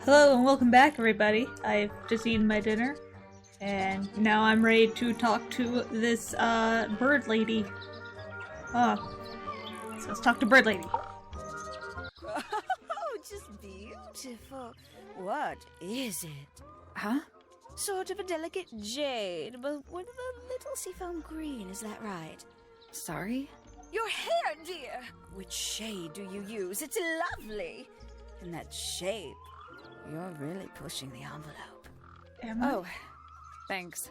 Hello and welcome back, everybody. I've just eaten my dinner, and now I'm ready to talk to this bird lady. So let's talk to bird lady. Oh, just beautiful. What is it? Huh? Sort of a delicate jade, but with a little seafoam green, is that right? Sorry? Your hair, dear! Which shade do you use? It's lovely! And that shape, you're really pushing the envelope. Oh, thanks.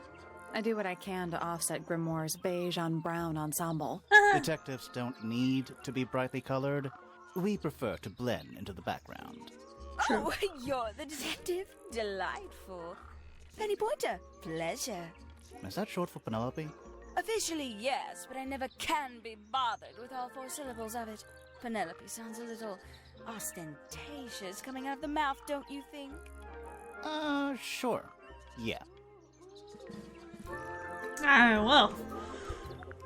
I do what I can to offset Grimoire's beige on brown ensemble. Detectives don't need to be brightly colored. We prefer to blend into the background. True. Oh, you're the detective? Delightful. Penny Pointer, pleasure. Is that short for Penelope? Officially, yes, but I never can be bothered with all 4 syllables of it. Penelope sounds a little ostentatious coming out of the mouth, don't you think? Sure. Yeah. Well,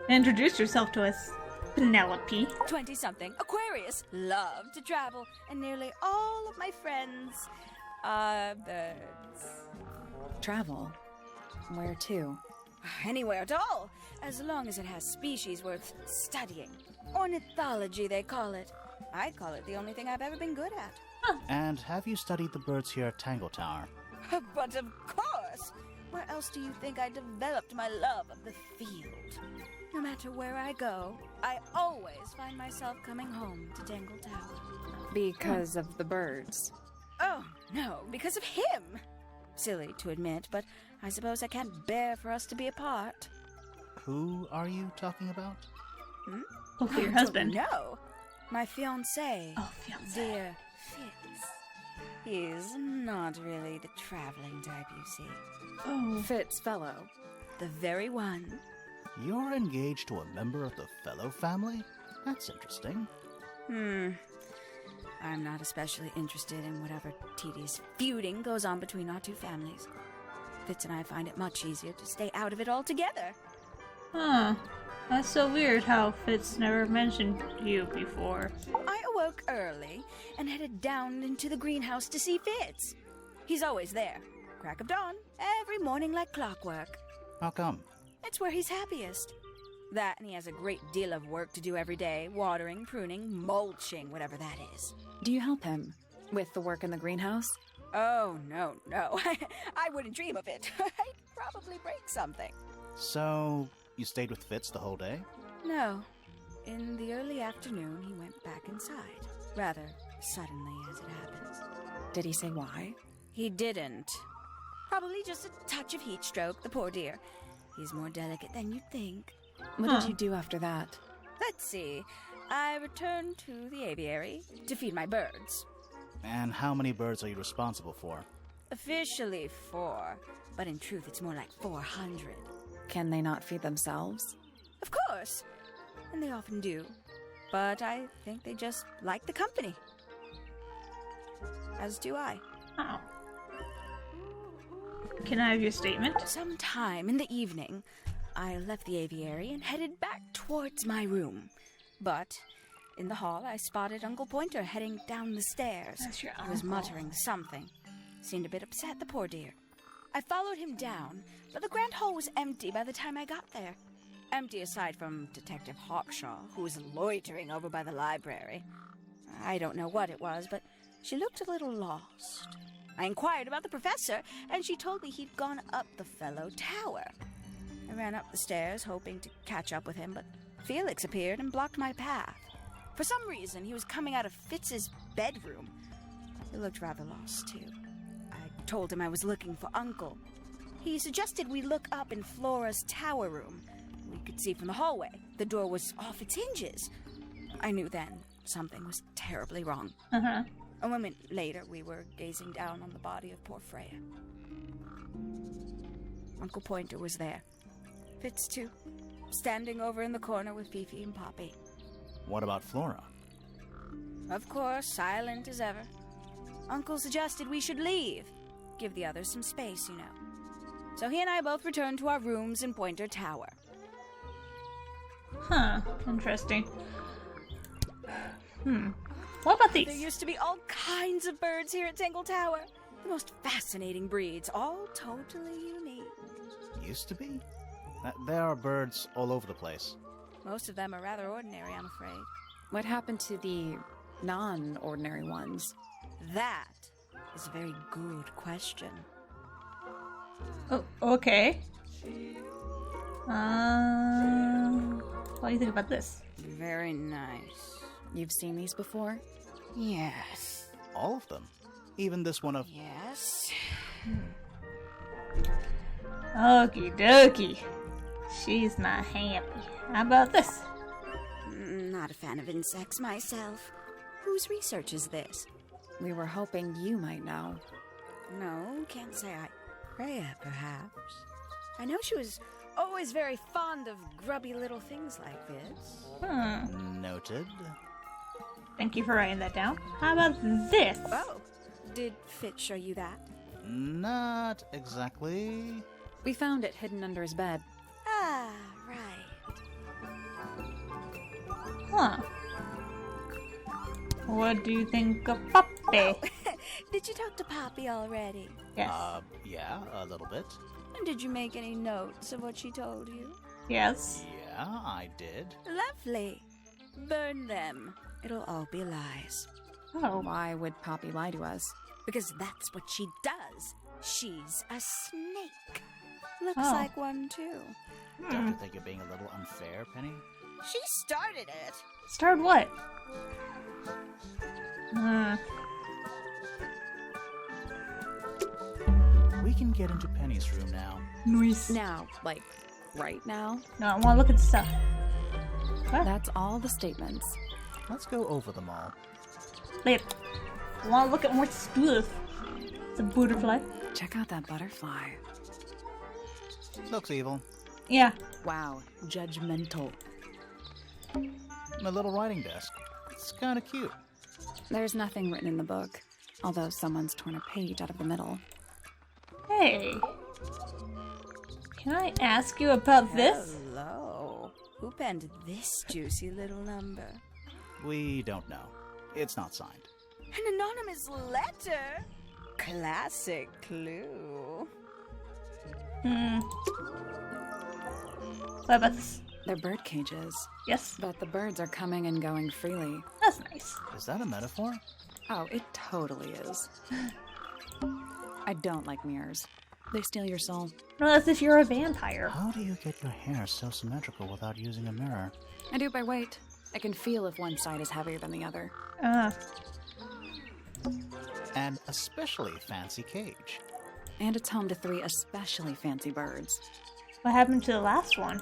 introduce yourself to us, Penelope. 20-something, Aquarius, love to travel, and nearly all of my friends are birds. Travel? Where to? Anywhere at all, as long as it has species worth studying. Ornithology, they call it. I call it the only thing I've ever been good at. And have you studied the birds here at Tangle Tower? But of course! Where else do you think I developed my love of the field? No matter where I go, I always find myself coming home to Tangle Tower. Because of the birds. Oh, no, because of him! Silly to admit, but I suppose I can't bear for us to be apart. Who are you talking about? Hopefully your husband. No, my fiancé. Oh, fiancé. Dear Fitz. He's not really the traveling type, you see. Oh. Fitzfellow. The very one. You're engaged to a member of the Fellow family? That's interesting. I'm not especially interested in whatever tedious feuding goes on between our 2 families. Fitz and I find it much easier to stay out of it altogether. Huh. That's so weird how Fitz never mentioned you before. I awoke early and headed down into the greenhouse to see Fitz. He's always there, crack of dawn, every morning like clockwork. How come? It's where he's happiest. That, and he has a great deal of work to do every day, watering, pruning, mulching, whatever that is. Do you help him with the work in the greenhouse? Oh, no. I wouldn't dream of it. I'd probably break something. So, you stayed with Fitz the whole day? No. In the early afternoon, he went back inside. Rather suddenly, as it happens. Did he say why? He didn't. Probably just a touch of heat stroke, the poor dear. He's more delicate than you'd think. What did you do after that? Let's see. I returned to the aviary to feed my birds. And how many birds are you responsible for? Officially 4, but in truth it's more like 400. Can they not feed themselves? Of course, and they often do. But I think they just like the company. As do I. Oh. Can I have your statement? Sometime in the evening, I left the aviary and headed back towards my room. But in the hall, I spotted Uncle Pointer heading down the stairs. That's your He was uncle. muttering something. Seemed a bit upset, the poor dear. I followed him down, but the grand hall was empty by the time I got there. Empty aside from Detective Hawkshaw, who was loitering over by the library. I don't know what it was, but she looked a little lost. I inquired about the professor, and she told me he'd gone up the Fellow Tower. I ran up the stairs, hoping to catch up with him, but Felix appeared and blocked my path. For some reason, he was coming out of Fitz's bedroom. He looked rather lost, too. I told him I was looking for Uncle. He suggested we look up in Flora's tower room. We could see from the hallway. The door was off its hinges. I knew then something was terribly wrong. Uh-huh. A moment later, we were gazing down on the body of poor Freya. Uncle Pointer was there. Fitz, too. Standing over in the corner with Fifi and Poppy. What about Flora? Of course, silent as ever. Uncle suggested we should leave. Give the others some space, you know. So he and I both returned to our rooms in Pointer Tower. Huh. Interesting. What about There these? used to be all kinds of birds here at Tangle Tower. The most fascinating breeds, all totally unique. Used to be? There are birds all over the place. Most of them are rather ordinary, I'm afraid. What happened to the non-ordinary ones? That is a very good question. Oh, okay. What do you think about this? Very nice. You've seen these before? Yes. All of them. Even this one of... Yes. Okie dokie. She's not happy. How about this? Not a fan of insects myself. Whose research is this? We were hoping you might know. No, can't say I... Rhea, perhaps. I know she was always very fond of grubby little things like this. Noted. Thank you for writing that down. How about this? Oh, did Fitch show you that? Not exactly. We found it hidden under his bed. Ah, right. Huh. What do you think of Poppy? Did you talk to Poppy already? Yes. Yeah, a little bit. And did you make any notes of what she told you? Yes. Yeah, I did. Lovely. Burn them. It'll all be lies. Oh. Why would Poppy lie to us? Because that's what she does. She's a snake. Looks Oh. like one, too. Don't you think you're being a little unfair, Penny? She started it. Start what? We can get into Penny's room now. Nice. Now, like, right now? No, I want to look at the stuff. What? That's all the statements. Let's go over them all. Later. I want to look at more stuff. It's a butterfly. Check out that butterfly. Looks evil. Yeah. Wow, judgmental. My little writing desk. It's kind of cute. There's nothing written in the book, although someone's torn a page out of the middle. Hey. Can I ask you about this? Hello. Who penned this juicy little number? We don't know. It's not signed. An anonymous letter? Classic clue. What about this? They're bird cages, Yes. but the birds are coming and going freely. That's nice. Is that a metaphor? Oh, it totally is. I don't like mirrors. They steal your soul. No, that's if you're a vampire. How do you get your hair so symmetrical without using a mirror? I do it by weight. I can feel if one side is heavier than the other. An especially fancy cage. And it's home to 3 especially fancy birds. What happened to the last one?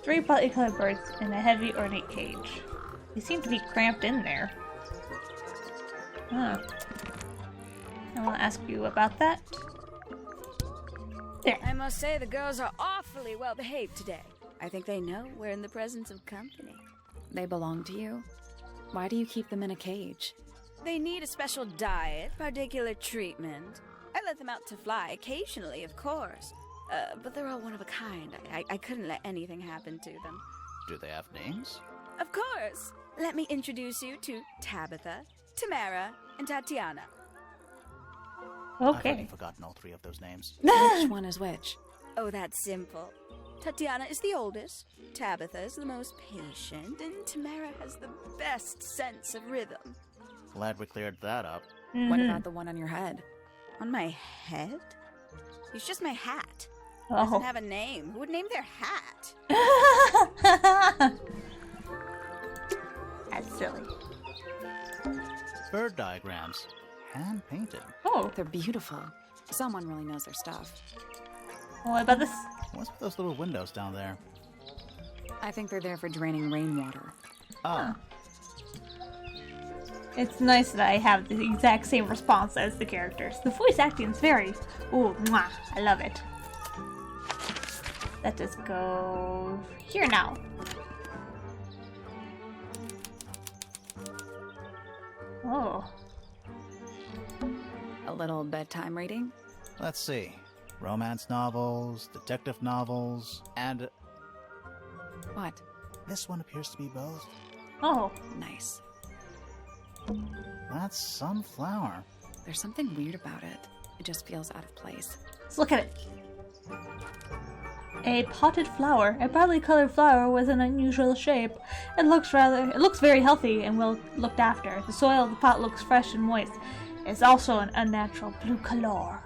3 brightly colored birds in a heavy ornate cage. They seem to be cramped in there. I want to ask you about that. There. I must say the girls are awfully well behaved today. I think they know we're in the presence of company. They belong to you? Why do you keep them in a cage? They need a special diet, particular treatment. I let them out to fly occasionally, of course. But they're all one of a kind. I couldn't let anything happen to them. Do they have names? Of course. Let me introduce you to Tabitha, Tamara, and Tatiana. I've already Okay. forgotten all 3 of those names. Which one is which? Oh, that's simple. Tatiana is the oldest, Tabitha is the most patient, and Tamara has the best sense of rhythm. Glad we cleared that up. What about the one on your head? On my head? It's just my hat. It Oh. doesn't have a name. Who would name their hat? That's silly. Bird diagrams. Hand painted. Oh. They're beautiful. Someone really knows their stuff. What about this? What's with those little windows down there? I think they're there for draining rainwater. Ah, It's nice that I have the exact same response as the characters. The voice acting is very... Ooh, mwah, I love it. Let us go here now. Oh. A little bedtime reading? let's see. Romance novels, detective novels, and What? this one appears to be both. Oh. Nice. That's some flower. There's something weird about it. It just feels out of place. Let's look at it. A potted flower, a brightly colored flower with an unusual shape. It looks very healthy and well looked after. The soil of the pot looks fresh and moist. It's also an unnatural blue color.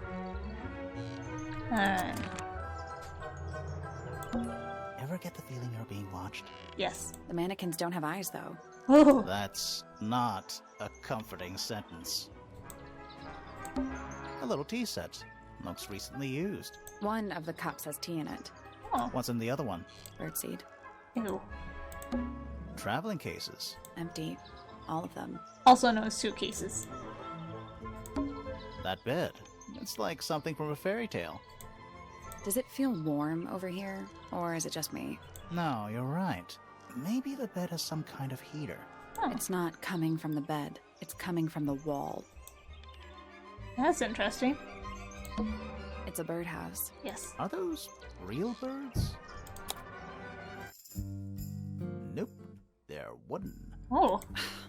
Ever get the feeling you're being watched? Yes. The mannequins don't have eyes, though. Oh. That's not a comforting sentence. A little tea set. Looks recently used. One of the cups has tea in it. Oh. What's in the other one? Birdseed. Ew. Traveling cases. Empty. All of them. Also known as suitcases. That bed. It's like something from a fairy tale. Does it feel warm over here? Or is it just me? No, you're right. Maybe the bed has some kind of heater. Oh. It's not coming from the bed. It's coming from the wall. That's interesting. It's a birdhouse. Yes. Are those real birds? Nope. They're wooden. Oh.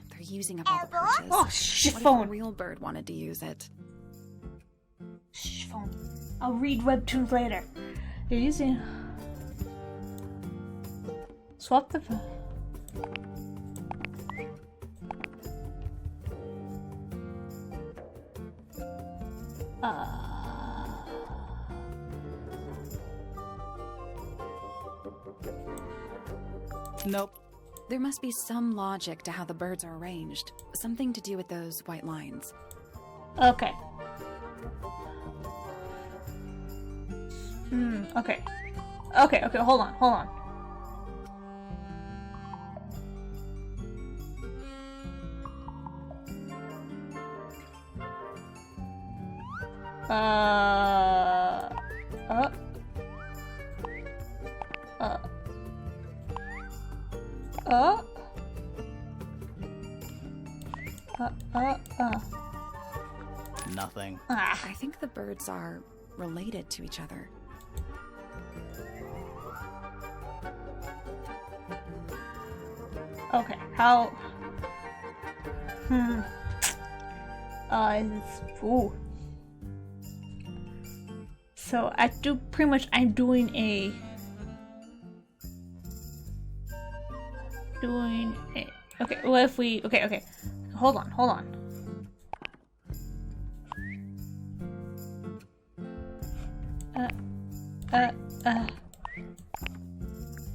They're using up all the perches. Oh, shit, What if phone. a real bird wanted to use it? Shh, phone. I'll read webtoons later. You're using... Swap the... Nope. There must be some logic to how the birds are arranged. Something to do with those white lines. Okay. Okay. Okay, hold on. Nothing. I think the birds are related to each other. Okay, how... ooh. So, I'm doing a... Okay, what if we... Okay. Hold on.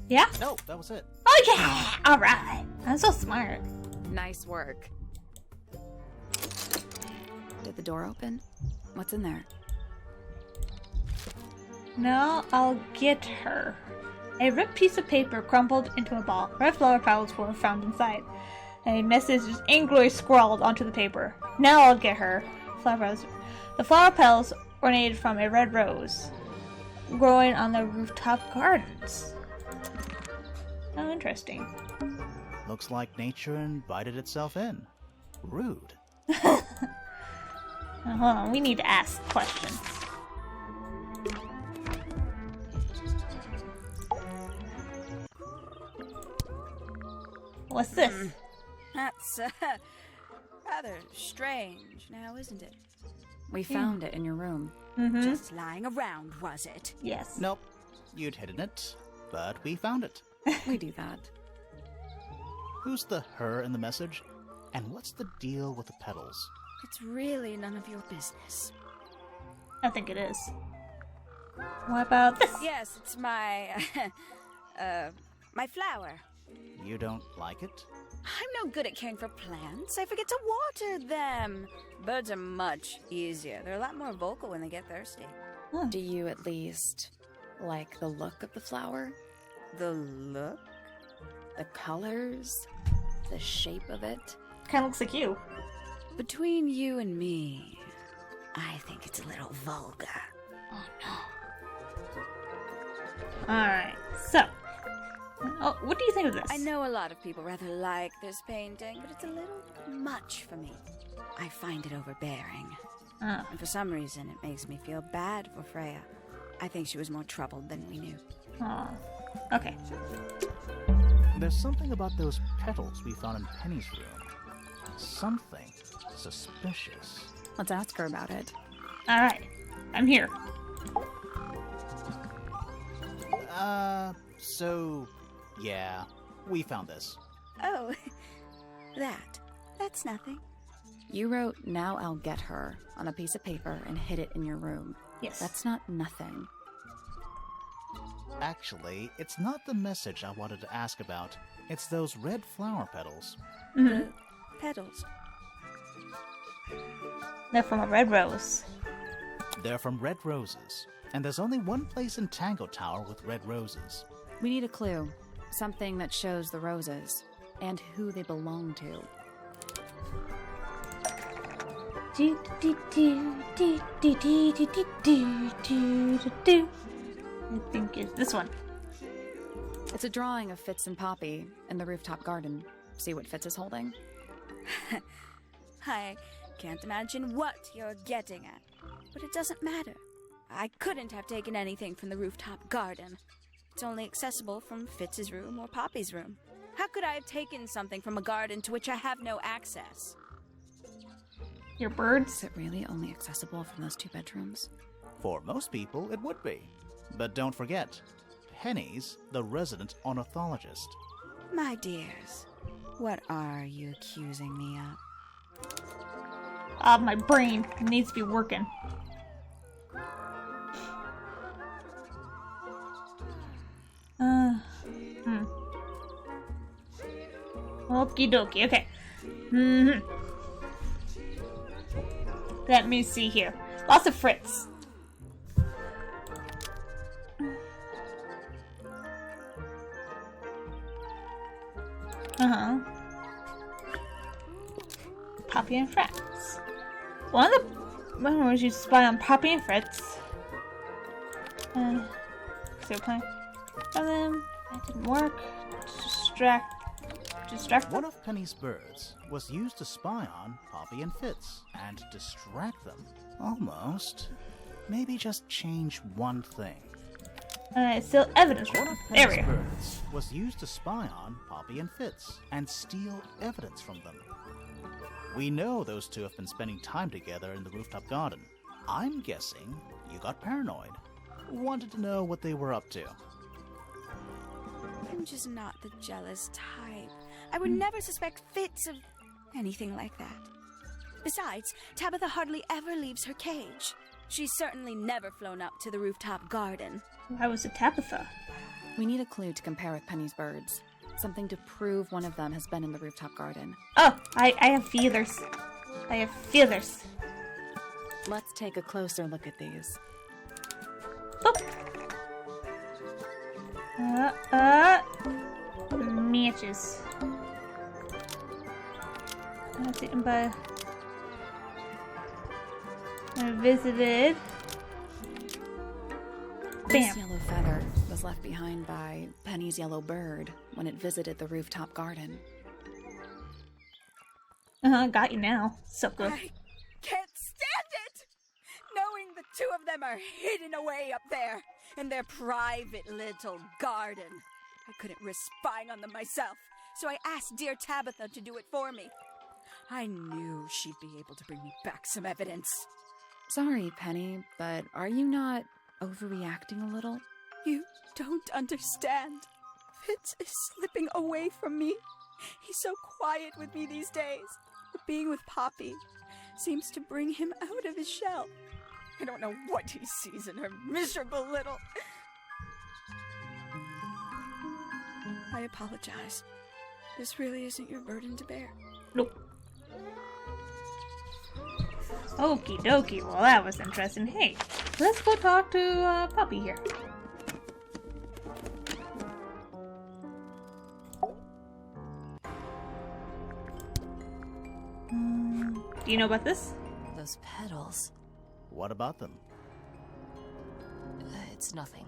Yeah? No, that was it. Oh yeah! Alright. I'm so smart. Nice work. Did the door open? What's in there? Now I'll get her. A ripped piece of paper crumpled into a ball. Red flower petals were found inside. A message is angrily scrawled onto the paper. Now I'll get her. Flowers. The flower petals originated from a red rose growing on the rooftop gardens. How interesting. Looks like nature invited itself in. Rude. Now, hold on, we need to ask questions. What's this? That's rather strange now, isn't it? We found it in your room. Mm-hmm. Just lying around, was it? Yes. Nope. You'd hidden it, but we found it. We do that. Who's the her in the message? And what's the deal with the petals? It's really none of your business. I think it is. What about this? Yes, it's my, my flower. You don't like it? I'm no good at caring for plants. I forget to water them. Birds are much easier. They're a lot more vocal when they get thirsty. Do you at least like the look of the flower? The look? The colors? The shape of it? Kind of looks like you. Between you and me, I think it's a little vulgar. Oh no. Alright, so. Oh, what do you think of this? I know a lot of people rather like this painting, but it's a little much for me. I find it overbearing. Oh. And for some reason, it makes me feel bad for Freya. I think she was more troubled than we knew. Oh. Okay. There's something about those petals we found in Penny's room. Something. Suspicious. Let's ask her about it. Alright, I'm here. So, yeah, we found this. Oh, that's nothing. You wrote, "Now I'll get her," on a piece of paper and hid it in your room. Yes. That's not nothing. Actually, it's not the message I wanted to ask about. It's those red flower petals. Mm-hmm. Petals. They're from a red rose. They're from red roses. And there's only one place in Tangle Tower with red roses. We need a clue. Something that shows the roses. And who they belong to. I think it's this one. It's a drawing of Fitz and Poppy in the rooftop garden. See what Fitz is holding? I can't imagine what you're getting at. But it doesn't matter. I couldn't have taken anything from the rooftop garden. It's only accessible from Fitz's room or Poppy's room. How could I have taken something from a garden to which I have no access? Your birds? Is it really only accessible from those 2 bedrooms? For most people, it would be. But don't forget, Penny's the resident ornithologist. My dears, what are you accusing me of? My brain needs to be working. Okie dokie, okay. Let me see here. Lots of Fritz. Poppy and Fritz. One of the was used to spy on Poppy and Fritz. So playing. And then that didn't work. Distract. One of Penny's birds was used to spy on Poppy and Fitz and distract them. Almost. Maybe just change one thing. It's still evidence. One of There we Penny's go. birds was used to spy on Poppy and Fitz and steal evidence from them. We know those 2 have been spending time together in the rooftop garden. I'm guessing you got paranoid. Wanted to know what they were up to. I'm just not the jealous type. I would never suspect Fitz of anything like that. Besides, Tabitha hardly ever leaves her cage. She's certainly never flown up to the rooftop garden. Why was it Tabitha? We need a clue to compare with Penny's birds. Something to prove one of them has been in the rooftop garden. Oh, I have feathers. I have feathers. Let's take a closer look at these. Boop. Matches. That's eaten by. I visited. This Bam. yellow feather was left behind by Penny's yellow bird when it visited the rooftop garden. Got you now. So good. I can't stand it! Knowing the 2 of them are hidden away up there in their private little garden. I couldn't risk spying on them myself, so I asked dear Tabitha to do it for me. I knew she'd be able to bring me back some evidence. Sorry, Penny, but are you not overreacting a little? You don't understand. Fitz is slipping away from me. He's so quiet with me these days. But being with Poppy seems to bring him out of his shell. I don't know what he sees in her miserable little... I apologize. This really isn't your burden to bear. Nope. Okie dokie. Well, that was interesting. Hey, let's go talk to Poppy here. Do you know about this? Those petals. What about them? It's nothing.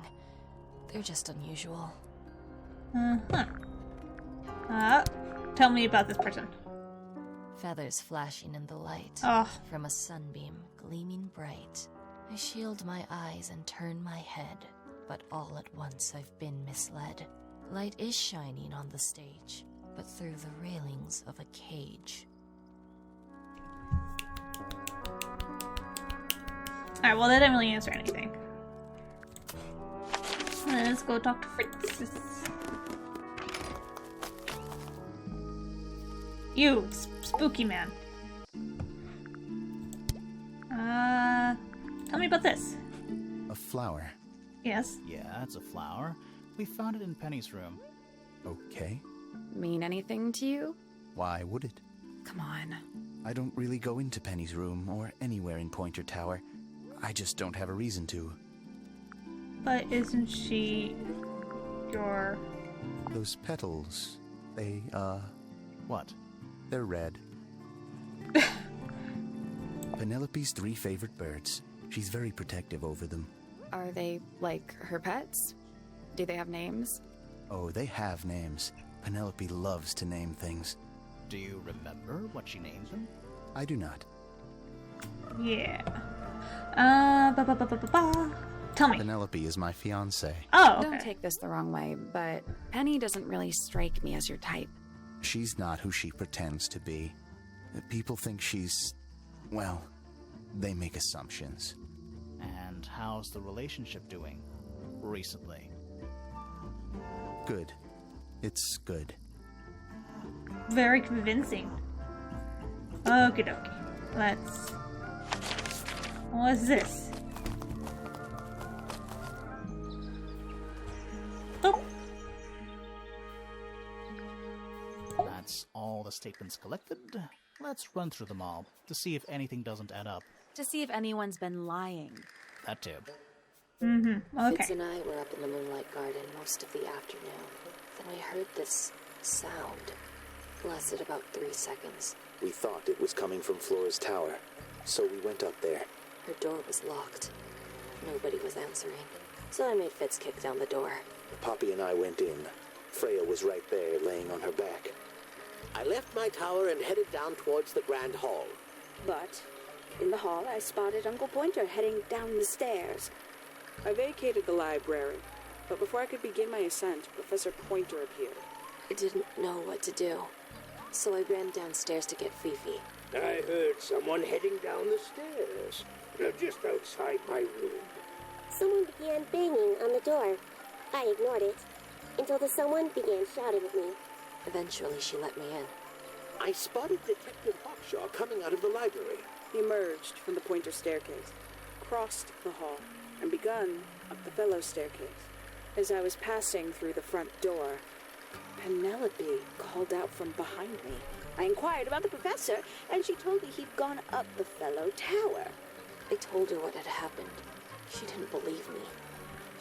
They're just unusual. Tell me about this person. Feathers flashing in the light. Oh. From a sunbeam gleaming bright. I shield my eyes and turn my head, but all at once I've been misled. Light is shining on the stage, but through the railings of a cage. Alright, well, that didn't really answer anything. Let's go talk to Fritz. You, spooky man. Tell me about this. A flower. Yes. Yeah, it's a flower. We found it in Penny's room. Okay. Mean anything to you? Why would it? Come on. I don't really go into Penny's room or anywhere in Pointer Tower. I just don't have a reason to. But isn't she your... Those petals, they, What? they're red. Penelope's 3 favorite birds. She's very protective over them. Are they like her pets? Do they have names? Oh, they have names. Penelope loves to name things. Do you remember what she named them? I do not. Yeah. Tell me. Penelope is my fiancée. Oh, okay. Don't take this the wrong way, but Penny doesn't really strike me as your type. She's not who she pretends to be. People think she's... well, they make assumptions. And how's the relationship doing recently? Good. It's good. Very convincing. Okie dokie. Let's... What's this? Oh. That's all the statements collected. Let's run through them all to see if anything doesn't add up. To see if anyone's been lying. That too. Okay. Fitz and I were up in the Moonlight Garden most of the afternoon. Then we heard this sound. It lasted about 3 seconds. We thought it was coming from Flora's tower, so we went up there. Her door was locked. Nobody was answering. So I made Fitz kick down the door. Poppy and I went in. Freya was right there, laying on her back. I left my tower and headed down towards the Grand Hall. But in the hall, I spotted Uncle Pointer heading down the stairs. I vacated the library, but before I could begin my ascent, Professor Pointer appeared. I didn't know what to do. So I ran downstairs to get Fifi. I heard someone heading down the stairs, just outside my room. Someone began banging on the door. I ignored it, until the someone began shouting at me. Eventually, she let me in. I spotted Detective Hawkshaw coming out of the library. He emerged from the Pointer staircase, crossed the hall, and begun up the fellow staircase. As I was passing through the front door, Penelope called out from behind me. I inquired about the professor, and she told me he'd gone up the fellow tower. I told her what had happened. She didn't believe me.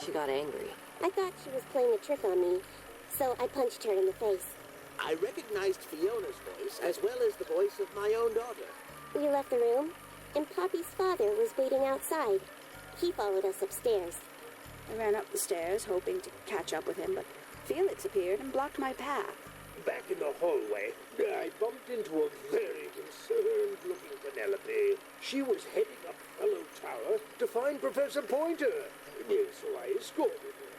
She got angry. I thought she was playing a trick on me, so I punched her in the face. I recognized Fiona's voice as well as the voice of my own daughter. We left the room, and Poppy's father was waiting outside. He followed us upstairs. I ran up the stairs, hoping to catch up with him, but Felix appeared and blocked my path. Back in the hallway, I bumped into a very concerned-looking Penelope. She was heading up Fellow Tower to find Professor Pointer, so I escorted her.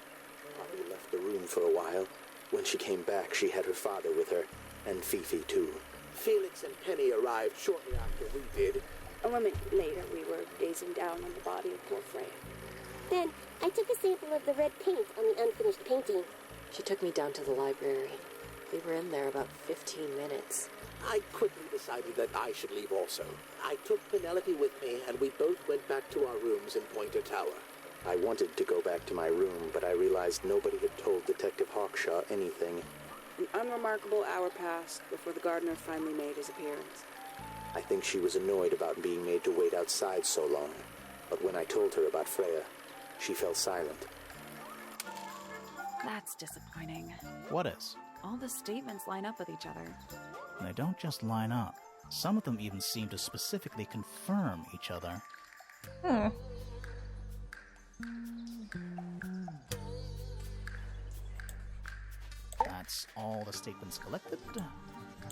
Poppy left the room for a while. When she came back, she had her father with her, and Fifi too. Felix and Penny arrived shortly after we did. A moment later, we were gazing down on the body of poor Freya. Then, I took a sample of the red paint on the unfinished painting. She took me down to the library. We were in there about 15 minutes. I quickly decided that I should leave also. I took Penelope with me, and we both went back to our rooms in Pointer Tower. I wanted to go back to my room, but I realized nobody had told Detective Hawkshaw anything. An unremarkable hour passed before the gardener finally made his appearance. I think she was annoyed about being made to wait outside so long. But when I told her about Freya, she fell silent. That's disappointing. What is? All the statements line up with each other. They don't just line up. Some of them even seem to specifically confirm each other. That's all the statements collected.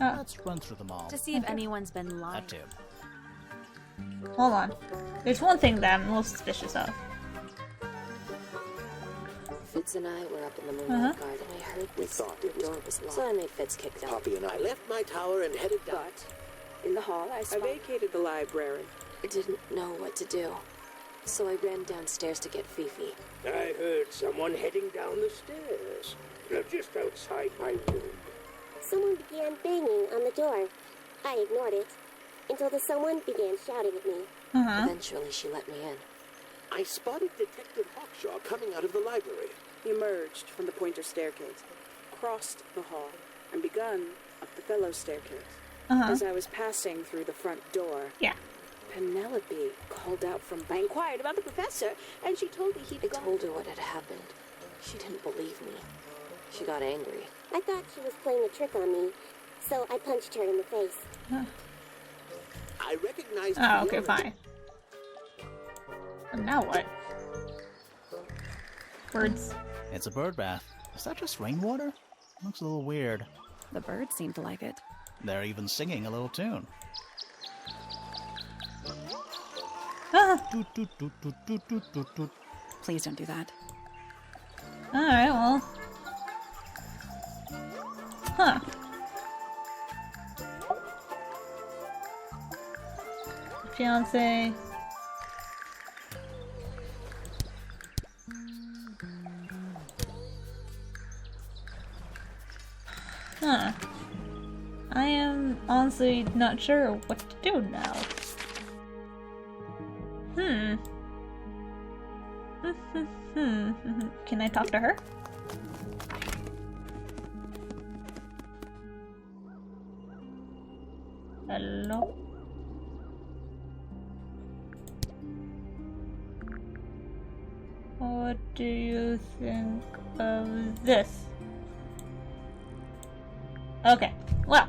Let's run through them all. To see if anyone's been lying. That too. Hold on. There's one thing that I'm a little suspicious of. Fitz and I were up in the Moonlight Garden. I heard We this. thought The it was... door was locked. So I made Fitz kick down. Poppy and I left my tower and headed down. But in the hall, I vacated the library. I didn't know what to do. so I ran downstairs to get Fifi. I heard someone heading down the stairs. Just outside my room. Someone began banging on the door. I ignored it until the someone began shouting at me. Eventually, she let me in. I spotted Detective Hawkshaw coming out of the library. He emerged from the pointer staircase, crossed the hall, and begun up the fellow staircase. As I was passing through the front door, Penelope called out from I inquired about the professor, and she told me he'd I told her what had happened. She didn't believe me. She got angry. I thought she was playing a trick on me, so I punched her in the face. I recognized. Oh, okay, fine. And now what? Birds. It's a bird bath. Is that just rainwater? Looks a little weird. The birds seem to like it. They're even singing a little tune. Toot, toot, toot, toot, toot, toot, toot, toot. Please don't do that. Alright, well. Huh. Fiance. Huh. I am honestly not sure what to do now. Can I talk to her? Hello? What do you think of this? Okay, well,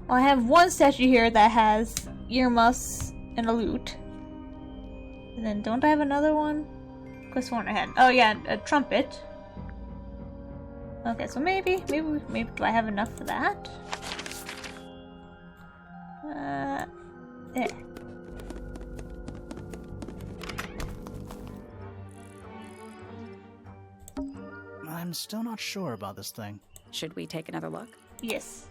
I have one statue here that has earmuffs and a lute. And then don't I have another one? Quest one I had. Oh yeah, a trumpet. Okay, so maybe do I have enough for that? There. I'm still not sure about this thing. Should we take another look? Yes.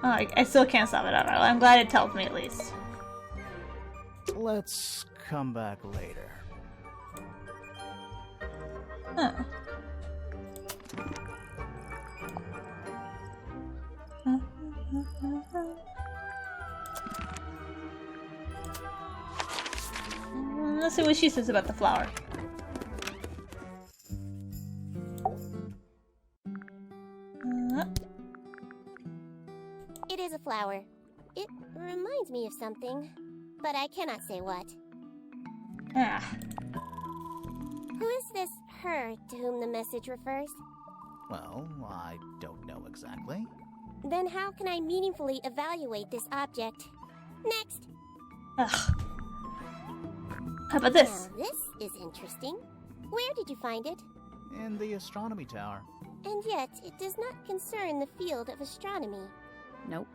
Oh, I still can't stop it. Alright, I'm glad it tells me at least. Let's come back later. Huh. Let's see what she says about the flower. It is a flower. It reminds me of something, but I cannot say what. Who is this her to whom the message refers? Well, I don't know exactly. Then how can I meaningfully evaluate this object? Next! Ugh. How about this? Now this is interesting. Where did you find it? In the astronomy tower. And yet, it does not concern the field of astronomy. Nope.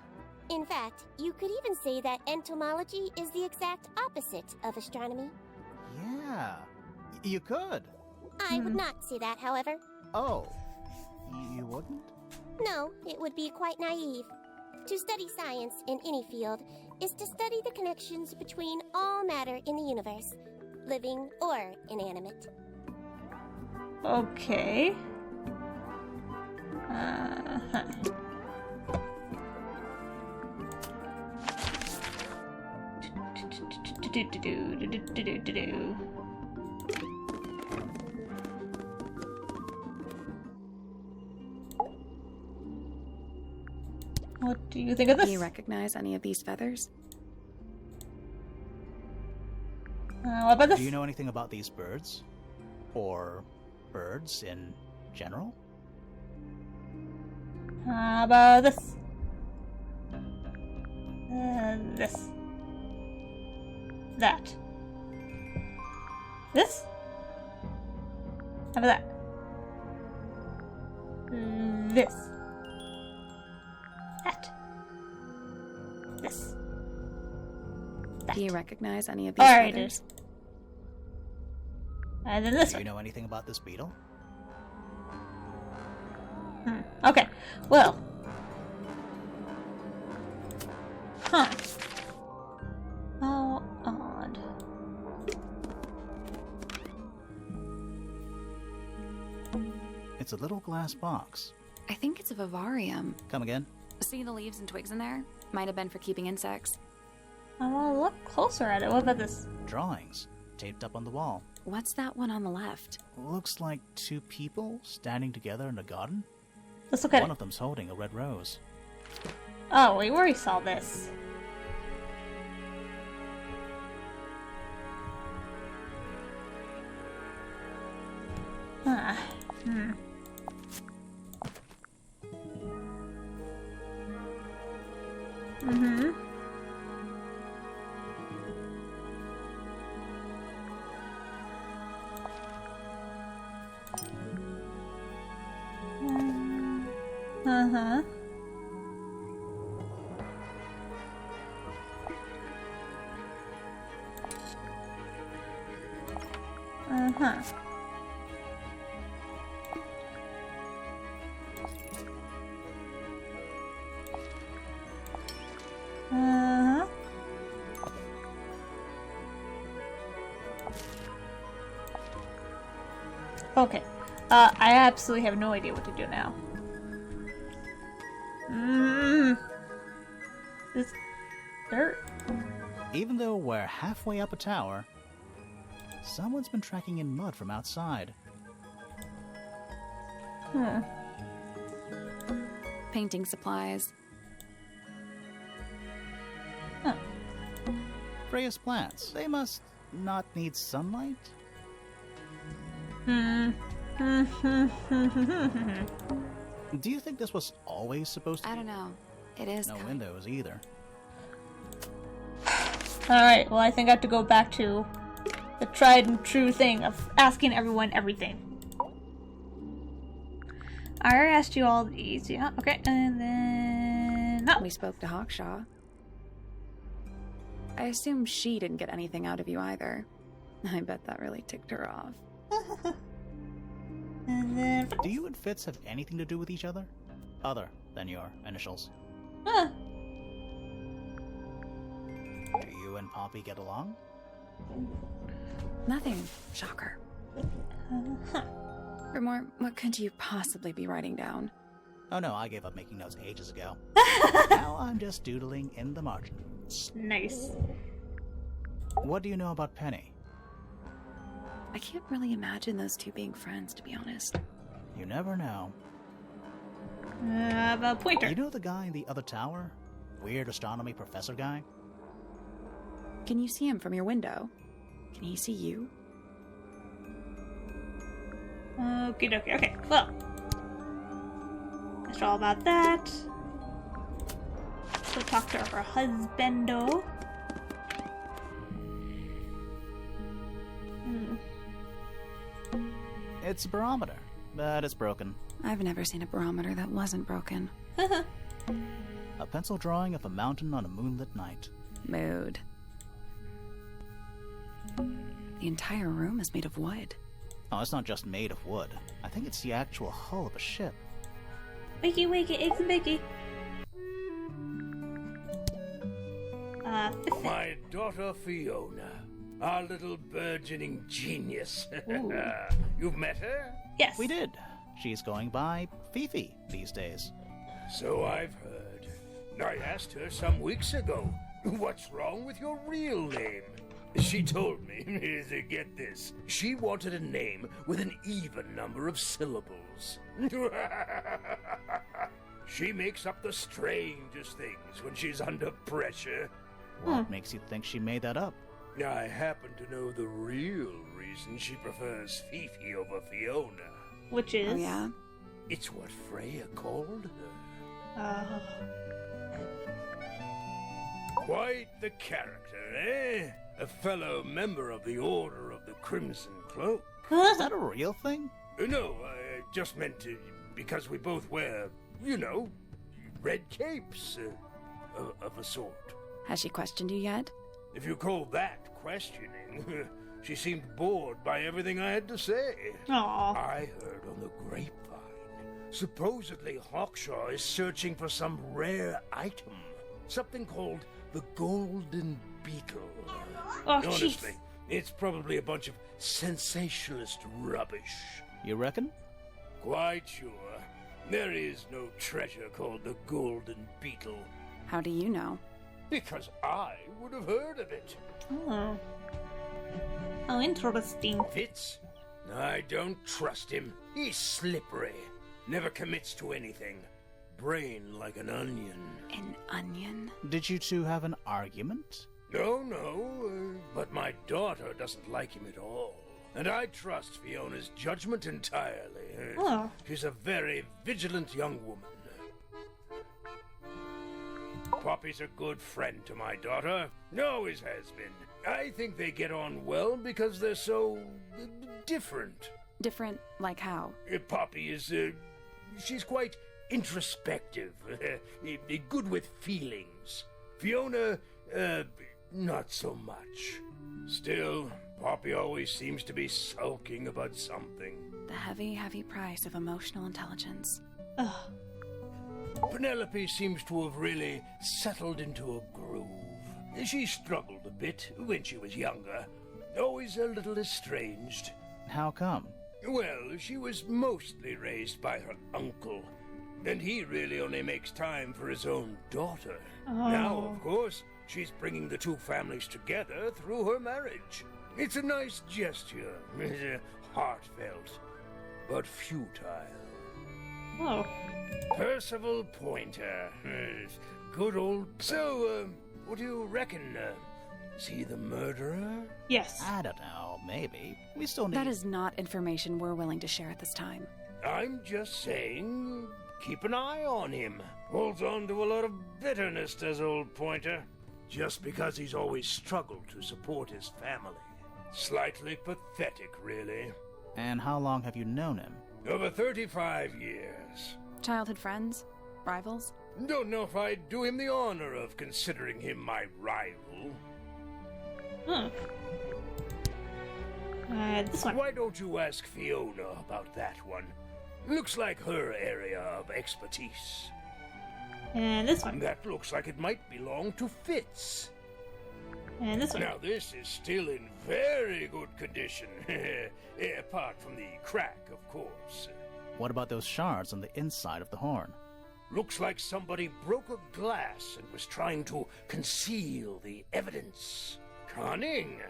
In fact, you could even say that entomology is the exact opposite of astronomy. Yeah, you could. I would not say that, however. Oh, you wouldn't? No, it would be quite naive. To study science in any field is to study the connections between all matter in the universe, living or inanimate. Okay. What do you think of this? Do you recognize any of these feathers? What about this? Do you know anything about these birds? Or birds in general? How about this? This. That. This? How about that? This. That. This. That. Do you recognize any of these Alright, feathers? And then this Do you one. know anything about this beetle? Okay, well. Huh. How odd. It's a little glass box. I think it's a vivarium. Come again? See the leaves and twigs in there? Might have been for keeping insects. I want to look closer at it. What about this? Drawings, taped up on the wall. What's that one on the left? Looks like two people standing together in a garden. Let's look at One it. of them's holding a red rose. Oh, we already saw this. Ah. Hmm. Mm-hmm. Uh-huh. Uh-huh. Uh-huh. Okay. I absolutely have no idea what to do now. This dirt. Even though we're halfway up a tower, someone's been tracking in mud from outside. Hmm. Painting supplies. Huh. Freya's plants. They must not need sunlight? Hmm. Do you think this was always supposed to be? I don't know. It is No kind windows either. Alright, well I think I have to go back to the tried and true thing of asking everyone everything. I already asked you all these, yeah, okay, and then... No. We spoke to Hawkshaw. I assume she didn't get anything out of you either. I bet that really ticked her off. And then... Do you and Fitz have anything to do with each other? Other than your initials? Huh. Do you and Poppy get along? Nothing. Shocker. Grimoire, what could you possibly be writing down? Oh no, I gave up making notes ages ago. Now I'm just doodling in the margins. Nice. What do you know about Penny? I can't really imagine those two being friends, to be honest. You never know. About Pointer. You know the guy in the other tower? Weird astronomy professor guy? Can you see him from your window? Can he see you? Okie dokie, okay, well. That's all about that. So talk to her husbando. It's a barometer, but it's broken. I've never seen a barometer that wasn't broken. A pencil drawing of a mountain on a moonlit night. Mood. The entire room is made of wood. Oh, it's not just made of wood. I think it's the actual hull of a ship. Wakey, wakey, eggs and bakey. My daughter Fiona, our little burgeoning genius. You've met her? Yes. We did. She's going by Fifi these days. So I've heard. I asked her some weeks ago, what's wrong with your real name? She told me, get this, she wanted a name with an even number of syllables. She makes up the strangest things when she's under pressure. What makes you think she made that up? I happen to know the real reason she prefers Fifi over Fiona. Which is? Oh, yeah? It's what Freya called her. Quite the character, eh? A fellow member of the Order of the Crimson Cloak. Is that a real thing? No, I just meant to, because we both wear, red capes of a sort. Has she questioned you yet? If you call that questioning, she seemed bored by everything I had to say. Aww. I heard on the grapevine Supposedly, Hawkshaw is searching for some rare item. Something called the Golden Beetle. Oh, Honestly, jeez. it's probably a bunch of sensationalist rubbish. You reckon? Quite sure. There is no treasure called the Golden Beetle. How do you know? Because I would have heard of it. Oh. Oh, interesting. Fitz? I don't trust him. He's slippery. Never commits to anything. Brain like an onion. An onion? Did you two have an argument? No, but my daughter doesn't like him at all. And I trust Fiona's judgment entirely. Oh. She's a very vigilant young woman. Poppy's a good friend to my daughter. Always has been. I think they get on well because they're so different. Different like how? Poppy is, she's quite introspective, good with feelings. Fiona, not so much. Still, Poppy always seems to be sulking about something. The heavy, heavy price of emotional intelligence. Ugh. Penelope seems to have really settled into a groove. She struggled a bit when she was younger, always a little estranged. How come? Well, she was mostly raised by her uncle, and he really only makes time for his own daughter. Oh. Now, of course, she's bringing the two families together through her marriage. It's a nice gesture, heartfelt, but futile. Oh. Percival Pointer. Good old... So, what do you reckon? Is he the murderer? Yes. I don't know, maybe. We still need... That is not information we're willing to share at this time. I'm just saying, keep an eye on him. Holds on to a lot of bitterness, does old Pointer. Just because he's always struggled to support his family. Slightly pathetic, really. And how long have you known him? Over 35 years. Childhood friends? Rivals? Don't know if I'd do him the honor of considering him my rival. This one. Why don't you ask Fiona about that one? Looks like her area of expertise. And this one. That looks like it might belong to Fitz. And this one. Now this is still in very good condition. Apart from the crack, of course. What about those shards on the inside of the horn? Looks like somebody broke a glass and was trying to conceal the evidence. Cunning.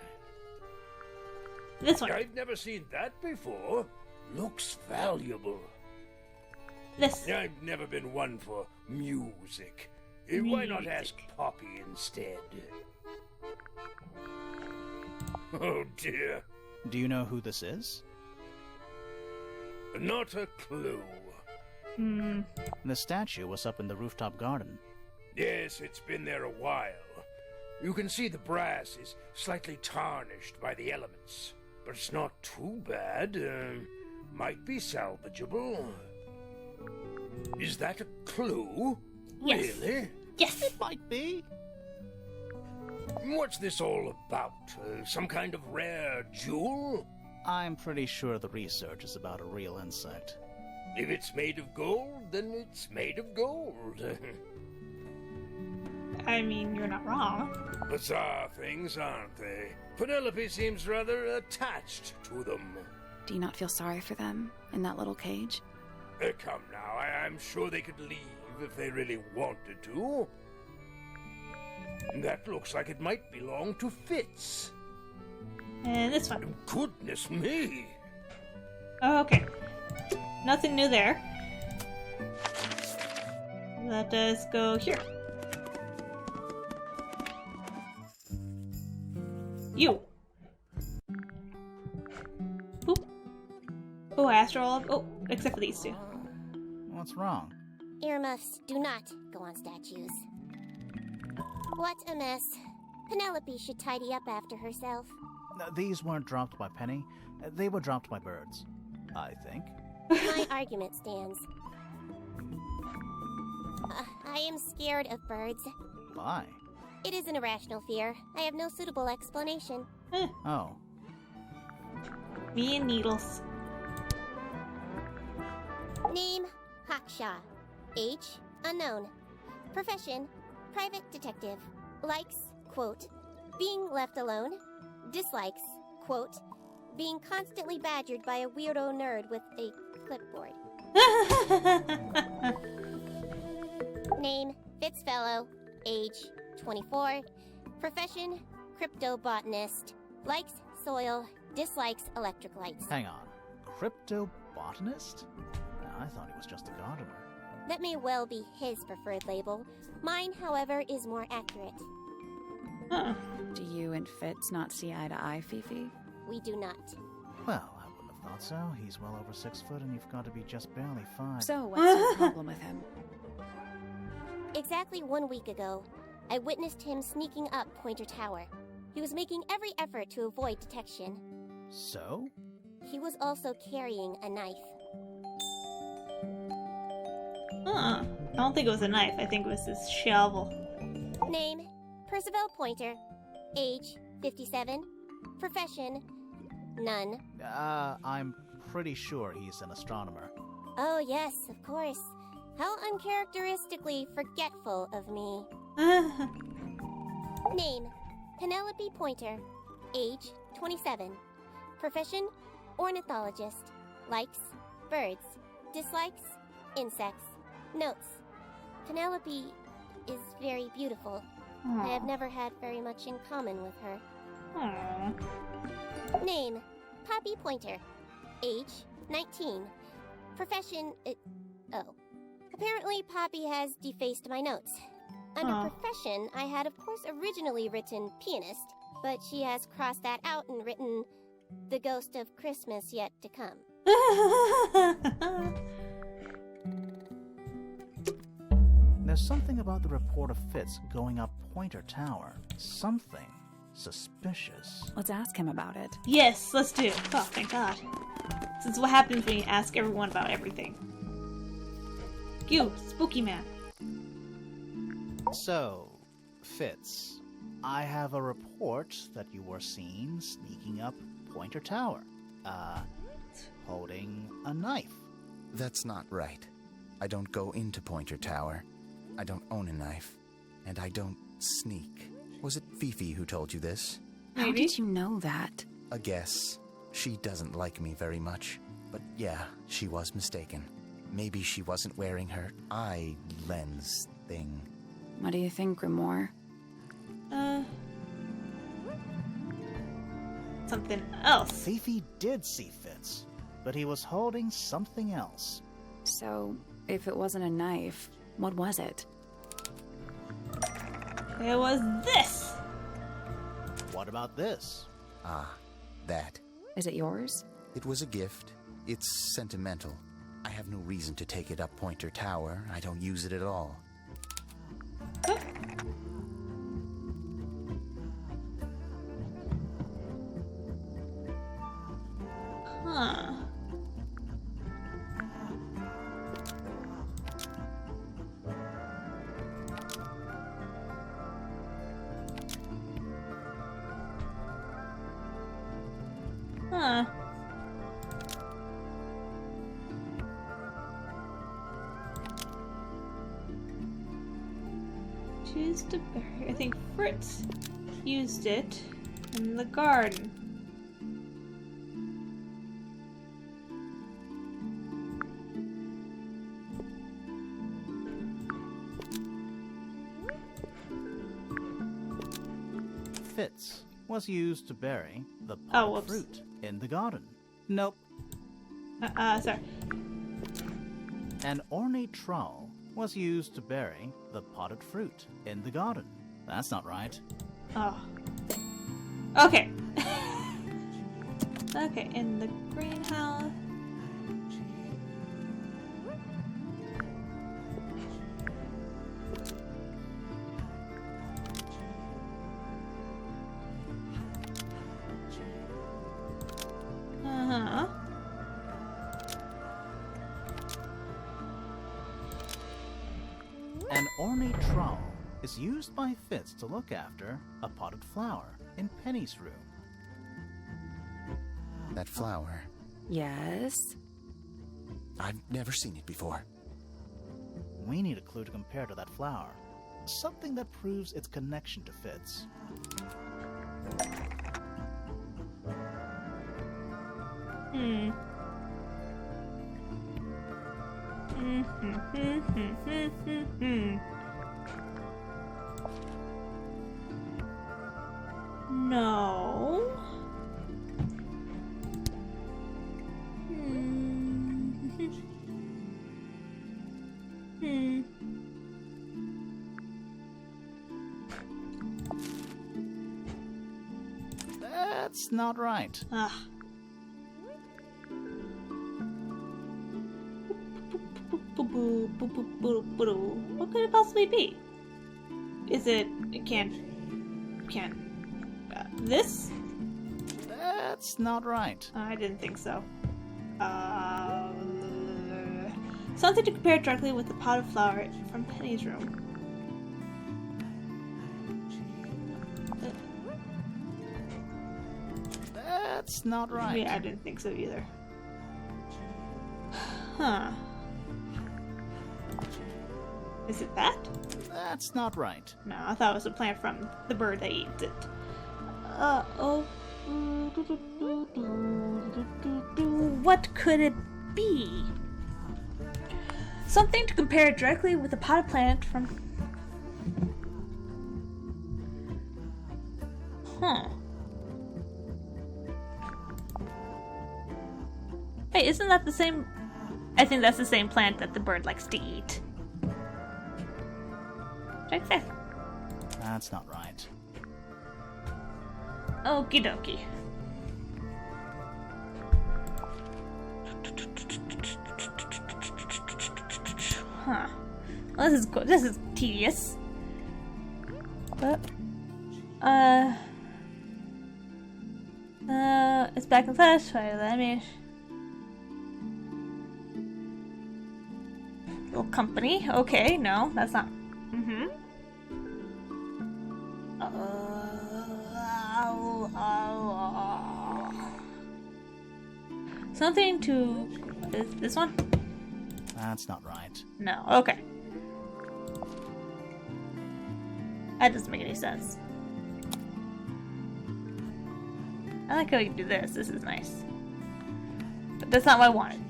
This one. I've never seen that before. Looks valuable. This. I've never been one for music. Why not ask Poppy instead? Oh dear. Do you know who this is? Not a clue. The statue was up in the rooftop garden. Yes, it's been there a while. You can see the brass is slightly tarnished by the elements. But it's not too bad. Might be salvageable. Is that a clue? Yes. Really? Yes. It might be. What's this all about? Some kind of rare jewel? I'm pretty sure the research is about a real insect. If it's made of gold, then it's made of gold. I mean, you're not wrong. Bizarre things, aren't they? Penelope seems rather attached to them. Do you not feel sorry for them in that little cage? Come now, I'm sure they could leave if they really wanted to. That looks like it might belong to Fitz. And this one. Goodness me! Oh, okay. Nothing new there. Let us go here. You. Boop. Oh, astral. Oh, except for these two. What's wrong? Earmuffs do not go on statues. What a mess. Penelope should tidy up after herself. These weren't dropped by Penny. They were dropped by birds, I think. My argument stands. I am scared of birds. Why? It is an irrational fear. I have no suitable explanation. Oh. Me and needles. Name, Hawkshaw. Age, unknown. Profession, private detective. Likes, quote, being left alone. Dislikes, quote, being constantly badgered by a weirdo nerd with a clipboard. Name, Fitzfellow. Age, 24. Profession, cryptobotanist. Likes, soil. Dislikes, electric lights. Hang on. Cryptobotanist? I thought he was just a gardener. That may well be his preferred label. Mine, however, is more accurate. Huh. Do you and Fitz not see eye to eye, Fifi? We do not. Well, I wouldn't have thought so. He's well over 6 foot and you've got to be just barely 5. So what's your problem with him? Exactly 1 week ago, I witnessed him sneaking up Pointer Tower. He was making every effort to avoid detection. So? He was also carrying a knife. Huh. I don't think it was a knife. I think it was his shovel. Name, Percival Pointer. Age, 57. Profession, none. I'm pretty sure he's an astronomer. Oh yes, of course. How uncharacteristically forgetful of me. Name, Penelope Pointer. Age, 27. Profession, ornithologist. Likes, birds. Dislikes, insects. Notes, Penelope is very beautiful. Aww. I have never had very much in common with her. Aww. Name, Poppy Pointer. Age, 19. Profession, Apparently Poppy has defaced my notes. Under profession, I had of course originally written pianist, but she has crossed that out and written the ghost of Christmas yet to come. There's something about the report of Fitz going up Pointer Tower. Something suspicious. Let's ask him about it. Yes, let's do it. Oh, thank God. This is what happens when you ask everyone about everything. You, spooky man. So, Fitz, I have a report that you were seen sneaking up Pointer Tower. Holding a knife. That's not right. I don't go into Pointer Tower. I don't own a knife. And I don't sneak. Was it Fifi who told you this? Maybe. How did you know that? A guess. She doesn't like me very much. But yeah, she was mistaken. Maybe she wasn't wearing her eye lens thing. What do you think, Grimoire? Something else. Fifi did see Fitz, but he was holding something else. So, if it wasn't a knife, what was it? It was this! What about this? Ah, that. Is it yours? It was a gift. It's sentimental. I have no reason to take it up Pointer Tower. I don't use it at all. Oh. Huh. Huh. Choose to bury. I think Fritz used it in the garden. Fitz was used to bury the potted fruit in the garden. Nope. Sorry. An ornate trowel was used to bury the potted fruit in the garden. That's not right. Oh. Okay. Okay, in the greenhouse. An ornate trowel is used by Fitz to look after a potted flower in Penny's room. That flower? Yes? I've never seen it before. We need a clue to compare to that flower. Something that proves its connection to Fitz. No. That's not right. What could it possibly be? Is it... this? That's not right. I didn't think so. Something to compare directly with the pot of flour from Penny's room. That's not right. Yeah, I didn't think so either. Huh. Is it that? That's not right. No, I thought it was a plant from the bird that eats it. What could it be? Something to compare directly with a potted plant from... Huh. Hey, isn't that the same... I think that's the same plant that the bird likes to eat. Check that. That's not right. Okie dokie. Huh. Well, this is good. This is tedious. But, it's back in flash. Let me. Little company. Okay, no, that's not. Something to this one? That's not right. No, okay. That doesn't make any sense. I like how you do this. This is nice. But that's not what I wanted.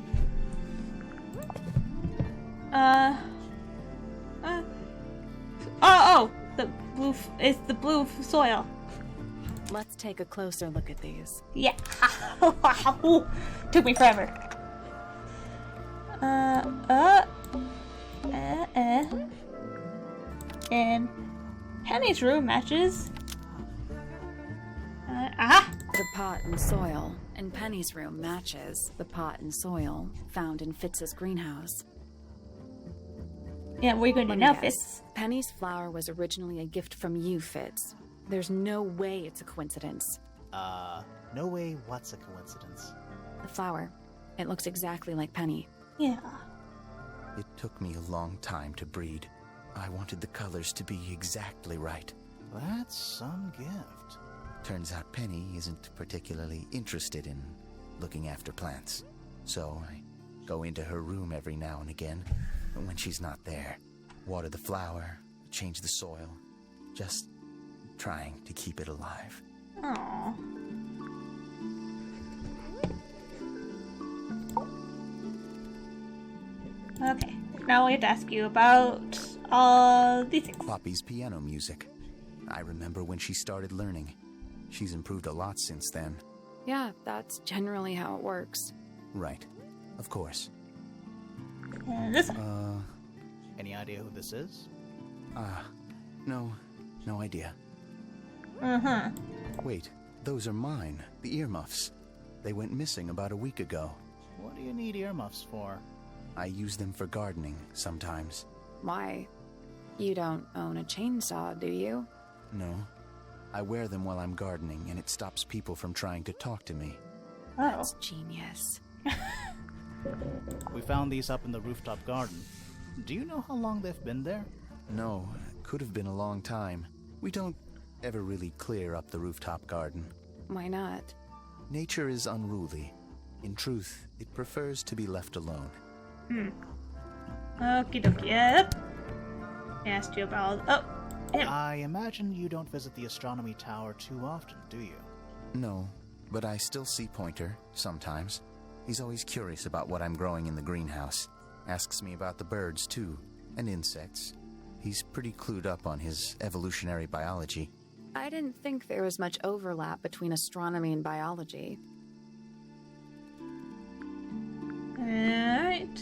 Oh! The blue... It's the blue soil. Let's take a closer look at these. Yeah. Took me forever. And Penny's room matches. The pot and soil in Penny's room matches the pot and soil found in Fitz's greenhouse. Yeah, what are you going to do now, Fitz? Penny's flower was originally a gift from you, Fitz. There's no way it's a coincidence. No way what's a coincidence? The flower. It looks exactly like Penny. Yeah. It took me a long time to breed. I wanted the colors to be exactly right. That's some gift. Turns out Penny isn't particularly interested in looking after plants. So I go into her room every now and again, but when she's not there, water the flower, change the soil, just trying to keep it alive. Aww. Okay, now we have to ask you about all these things. Poppy's piano music. I remember when she started learning. She's improved a lot since then. Yeah, that's generally how it works. Right. Of course. This Any idea who this is? No idea. Wait, those are mine. The earmuffs. They went missing about a week ago. What do you need earmuffs for? I use them for gardening sometimes. Why? You don't own a chainsaw, do you? No. I wear them while I'm gardening, and it stops people from trying to talk to me. That's genius. We found these up in the rooftop garden. Do you know how long they've been there? No, could have been a long time. We don't ever really clear up the rooftop garden. Why not? Nature is unruly. In truth, it prefers to be left alone. Okie dokie. Yep. I asked you about. Oh, him. I imagine you don't visit the astronomy tower too often, do you? No, but I still see Pointer, sometimes. He's always curious about what I'm growing in the greenhouse. Asks me about the birds, too, and insects. He's pretty clued up on his evolutionary biology. I didn't think there was much overlap between astronomy and biology. Alright.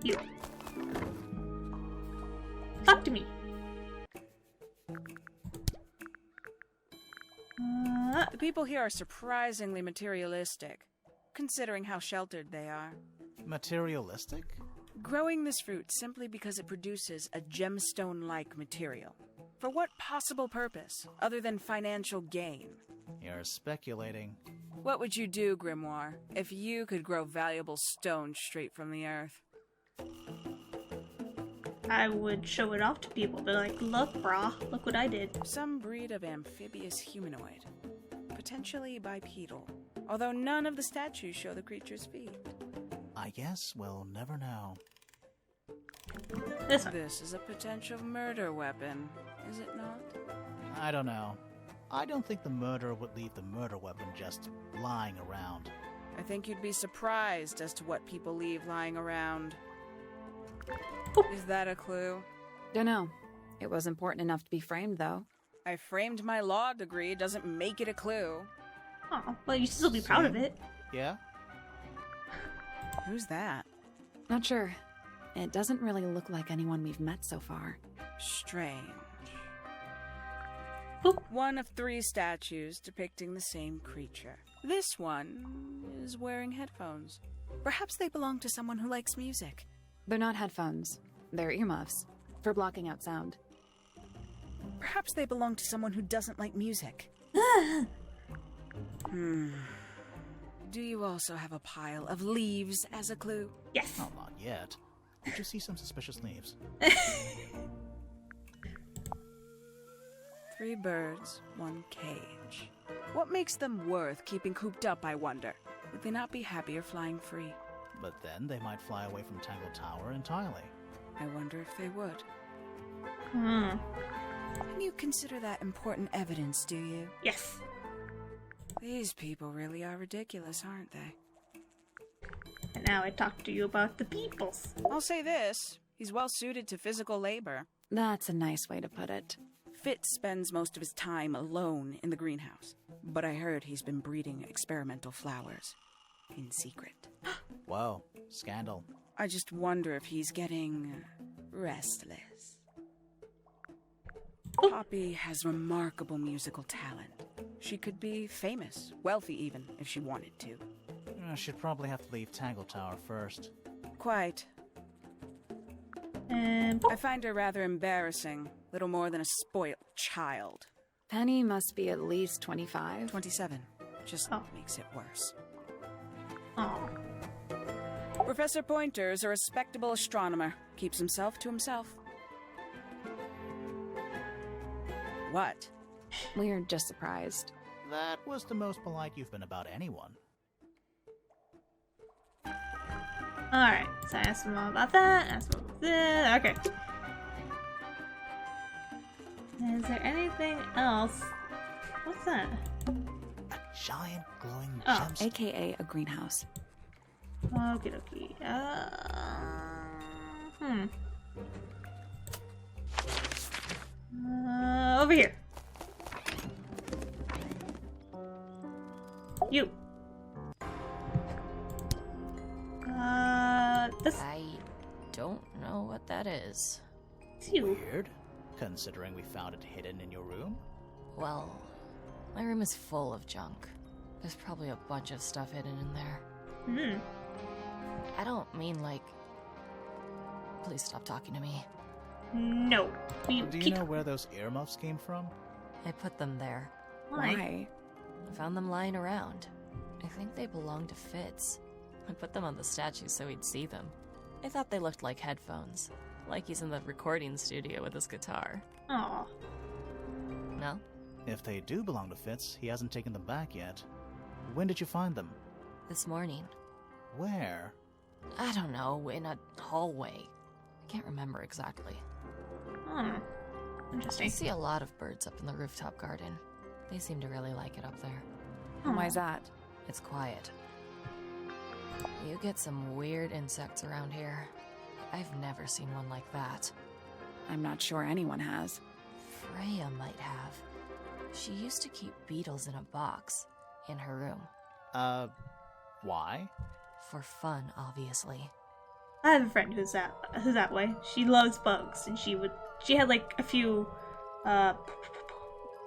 You. Talk to me. The people here are surprisingly materialistic, considering how sheltered they are. Materialistic? Growing this fruit simply because it produces a gemstone-like material. For what possible purpose, other than financial gain? You're speculating. What would you do, Grimoire, if you could grow valuable stone straight from the earth? I would show it off to people. Be like, look, brah, look what I did. Some breed of amphibious humanoid. Potentially bipedal. Although none of the statues show the creature's feet. I guess we'll never know. This one. This is a potential murder weapon, is it not? I don't know. I don't think the murderer would leave the murder weapon just lying around. I think you'd be surprised as to what people leave lying around. Is that a clue? Dunno. It was important enough to be framed, though. I framed my law degree, doesn't make it a clue. Oh, well, you should still be proud of it. Yeah? Who's that? Not sure. It doesn't really look like anyone we've met so far. Strange. Boop. One of 3 statues depicting the same creature. This one is wearing headphones. Perhaps they belong to someone who likes music. They're not headphones. They're earmuffs. For blocking out sound. Perhaps they belong to someone who doesn't like music. Do you also have a pile of leaves as a clue? Yes. Oh, not yet. Did you see some suspicious leaves? 3 birds, 1 cage. What makes them worth keeping cooped up, I wonder? Would they not be happier flying free? But then they might fly away from Tangle Tower entirely. I wonder if they would. Hmm. And you consider that important evidence, do you? Yes. These people really are ridiculous, aren't they? And now I talk to you about the peoples. I'll say this. He's well suited to physical labor. That's a nice way to put it. Fitz spends most of his time alone in the greenhouse. But I heard he's been breeding experimental flowers. In secret. Whoa, scandal. I just wonder if he's getting restless. Poppy has remarkable musical talent. She could be famous, wealthy even, if she wanted to. She'd probably have to leave Tangle Tower first. Quite. And I find her rather embarrassing. Little more than a spoiled child. Penny must be at least 25. 27. Just makes it worse. Oh. Professor Pointer is a respectable astronomer. Keeps himself to himself. What? We're just surprised. That was the most polite you've been about anyone. Alright, so I asked him all about that, asked him about this. Okay. Is there anything else? What's that? A giant glowing Oh. gemstone. AKA a greenhouse. Okie dokie. Over here. You. This. I don't know what that is. It's you. Weird, considering we found it hidden in your room. Well, my room is full of junk. There's probably a bunch of stuff hidden in there. Hmm. I don't mean like... Please stop talking to me. No. Do you know where those earmuffs came from? I put them there. Why? I found them lying around. I think they belong to Fitz. I put them on the statue so he'd see them. I thought they looked like headphones. Like he's in the recording studio with his guitar. Aw. No? If they do belong to Fitz, he hasn't taken them back yet. When did you find them? This morning. Where? I don't know, in a hallway. I can't remember exactly. Interesting. I see a lot of birds up in the rooftop garden. They seem to really like it up there. Why's that? It's quiet. You get some weird insects around here. I've never seen one like that. I'm not sure anyone has. Freya might have. She used to keep beetles in a box in her room. Why? For fun, obviously. I have a friend who's that way. She loves bugs, and she had like a few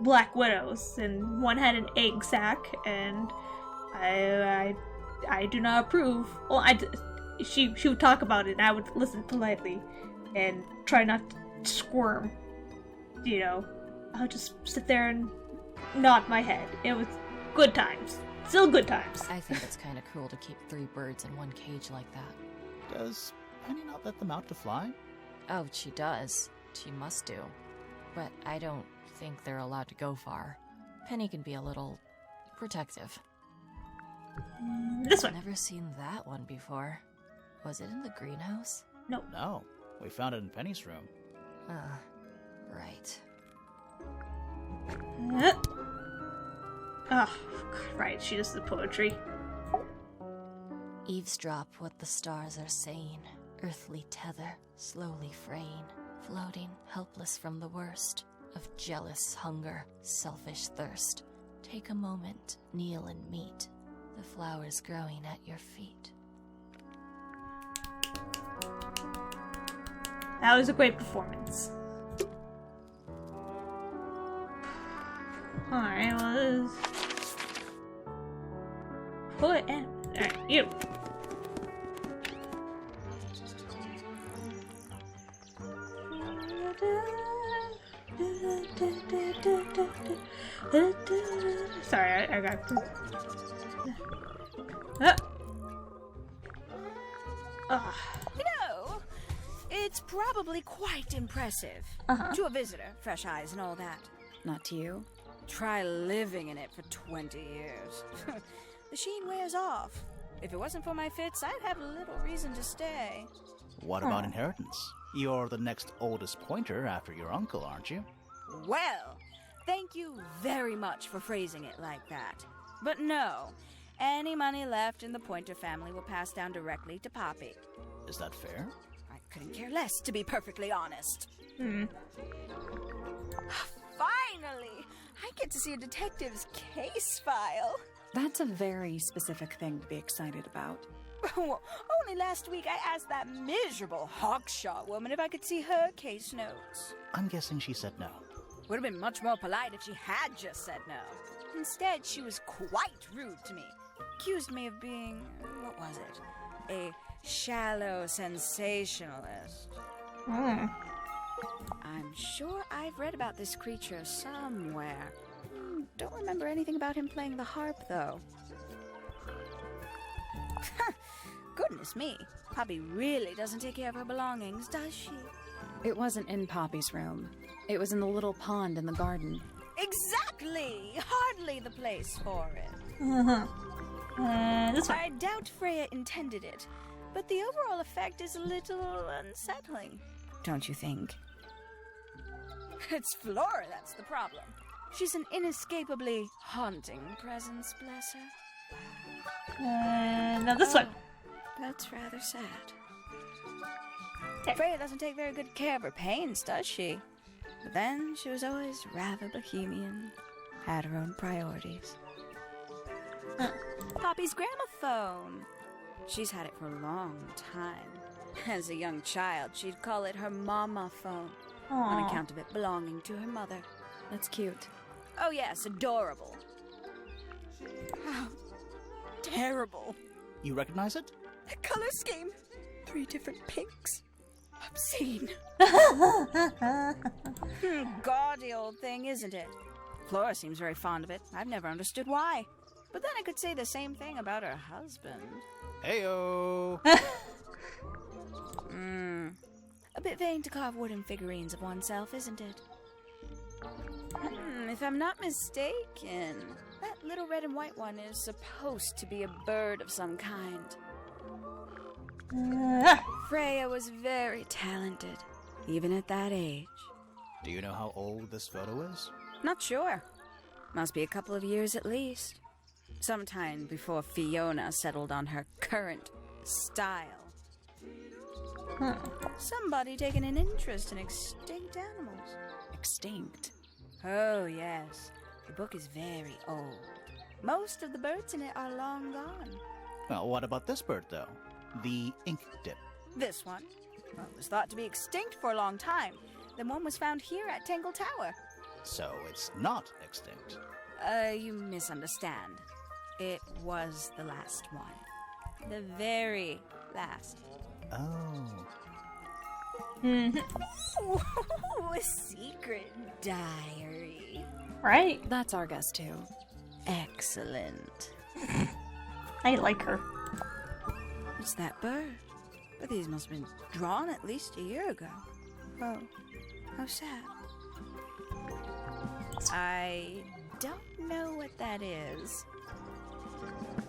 black widows, and one had an egg sac, and I do not approve. Well, she would talk about it, and I would listen politely and try not to squirm. You know, I'll just sit there and nod my head. It was good times. Still good times. I think it's kind of cruel to keep 3 birds in one cage like that. Does Penny not let them out to fly? Oh, she does. She must do. But I don't think they're allowed to go far. Penny can be a little protective. This one. Never seen that one before. Was it in the greenhouse? No. No. We found it in Penny's room. Right. Right, she does the poetry. Eavesdrop what the stars are saying. Earthly tether, slowly fraying. Floating, helpless from the worst of jealous hunger, selfish thirst. Take a moment, kneel and meet the flowers growing at your feet. That was a great performance. Alright, well, this... Put in... Alright, you. Sorry, I got... You know, it's probably quite impressive. To a visitor, fresh eyes and all that. Not to you? Try living in it for 20 years. The sheen wears off. If it wasn't for my fits, I'd have little reason to stay. What about inheritance? You're the next oldest pointer after your uncle, aren't you? Well, thank you very much for phrasing it like that. But no, any money left in the Pointer family will pass down directly to Poppy. Is that fair? I couldn't care less, to be perfectly honest. Finally! I get to see a detective's case file. That's a very specific thing to be excited about. Well, only last week I asked that miserable Hawkshaw woman if I could see her case notes. I'm guessing she said no. Would have been much more polite if she had just said no. Instead, she was quite rude to me. Accused me of being, what was it? A shallow sensationalist. I'm sure I've read about this creature somewhere. Don't remember anything about him playing the harp, though. Goodness me, Poppy really doesn't take care of her belongings, does she? It wasn't in Poppy's room. It was in the little pond in the garden. Exactly! Hardly the place for it. This one. I doubt Freya intended it, but the overall effect is a little unsettling. Don't you think? It's Flora that's the problem. She's an inescapably haunting presence, bless her. Now this one. That's rather sad. Freya doesn't take very good care of her pains, does she? But then she was always rather bohemian, had her own priorities. Poppy's gramophone. She's had it for a long time. As a young child, she'd call it her mama phone, on account of it belonging to her mother. That's cute. Oh yes, adorable. How terrible. You recognize it? The color scheme. 3 different pinks. Obscene. Gaudy old thing, isn't it? Flora seems very fond of it. I've never understood why. But then I could say the same thing about her husband. Heyo. A bit vain to carve wooden figurines of oneself, isn't it? If I'm not mistaken, that little red and white one is supposed to be a bird of some kind. Freya was very talented, even at that age. Do you know how old this photo is? Not sure. Must be a couple of years at least. Sometime before Fiona settled on her current style. Somebody taking an interest in extinct animals. Extinct? Oh, yes. The book is very old. Most of the birds in it are long gone. Well, what about this bird, though? The ink dip. This one? Well, it was thought to be extinct for a long time. Then one was found here at Tangle Tower. So it's not extinct. You misunderstand. It was the last one. The very last. Oh. Ooh, a secret diary. Right? That's our guess, too. Excellent. I like her. It's that bird. But these must have been drawn at least a year ago. Oh, how sad. I don't know what that is.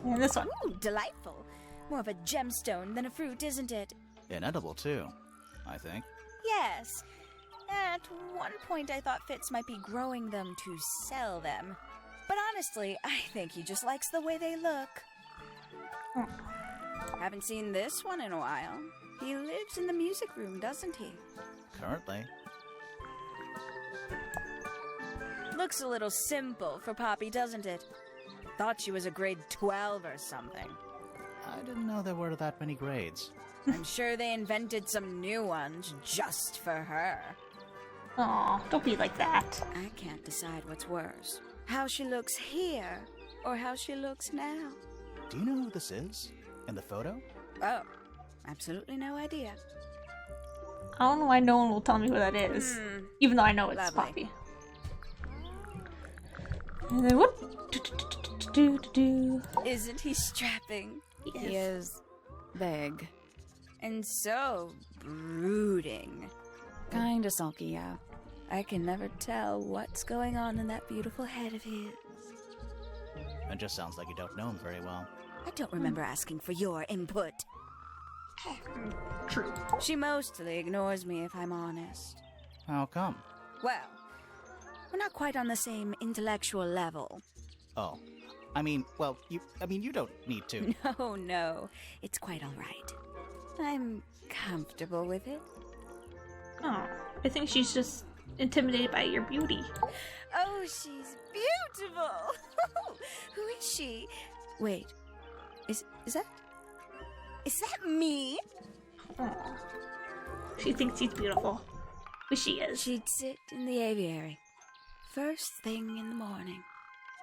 And this one. Ooh, delightful. More of a gemstone than a fruit, isn't it? Inedible, too, I think. Yes. At one point I thought Fitz might be growing them to sell them. But honestly, I think he just likes the way they look. Haven't seen this one in a while. He lives in the music room, doesn't he? Currently. Looks a little simple for Poppy, doesn't it? Thought she was a grade 12 or something. I didn't know there were that many grades. I'm sure they invented some new ones just for her. Aw, don't be like that. I can't decide what's worse. How she looks here, or how she looks now. Do you know who this is? In the photo? Oh, absolutely no idea. I don't know why no one will tell me who that is. Even though I know it's Lovely. Poppy. And then what? Isn't he strapping? He is big. And so brooding. Kinda sulky, yeah. I can never tell what's going on in that beautiful head of his. It just sounds like you don't know him very well. I don't remember asking for your input. True. She mostly ignores me, if I'm honest. How come? Well, we're not quite on the same intellectual level. Oh. You don't need to. No. It's quite all right. I'm comfortable with it. Oh, I think she's just intimidated by your beauty. Oh, she's beautiful! Who is she? Wait, is that me? Oh, she thinks she's beautiful. But she is. She'd sit in the aviary, first thing in the morning,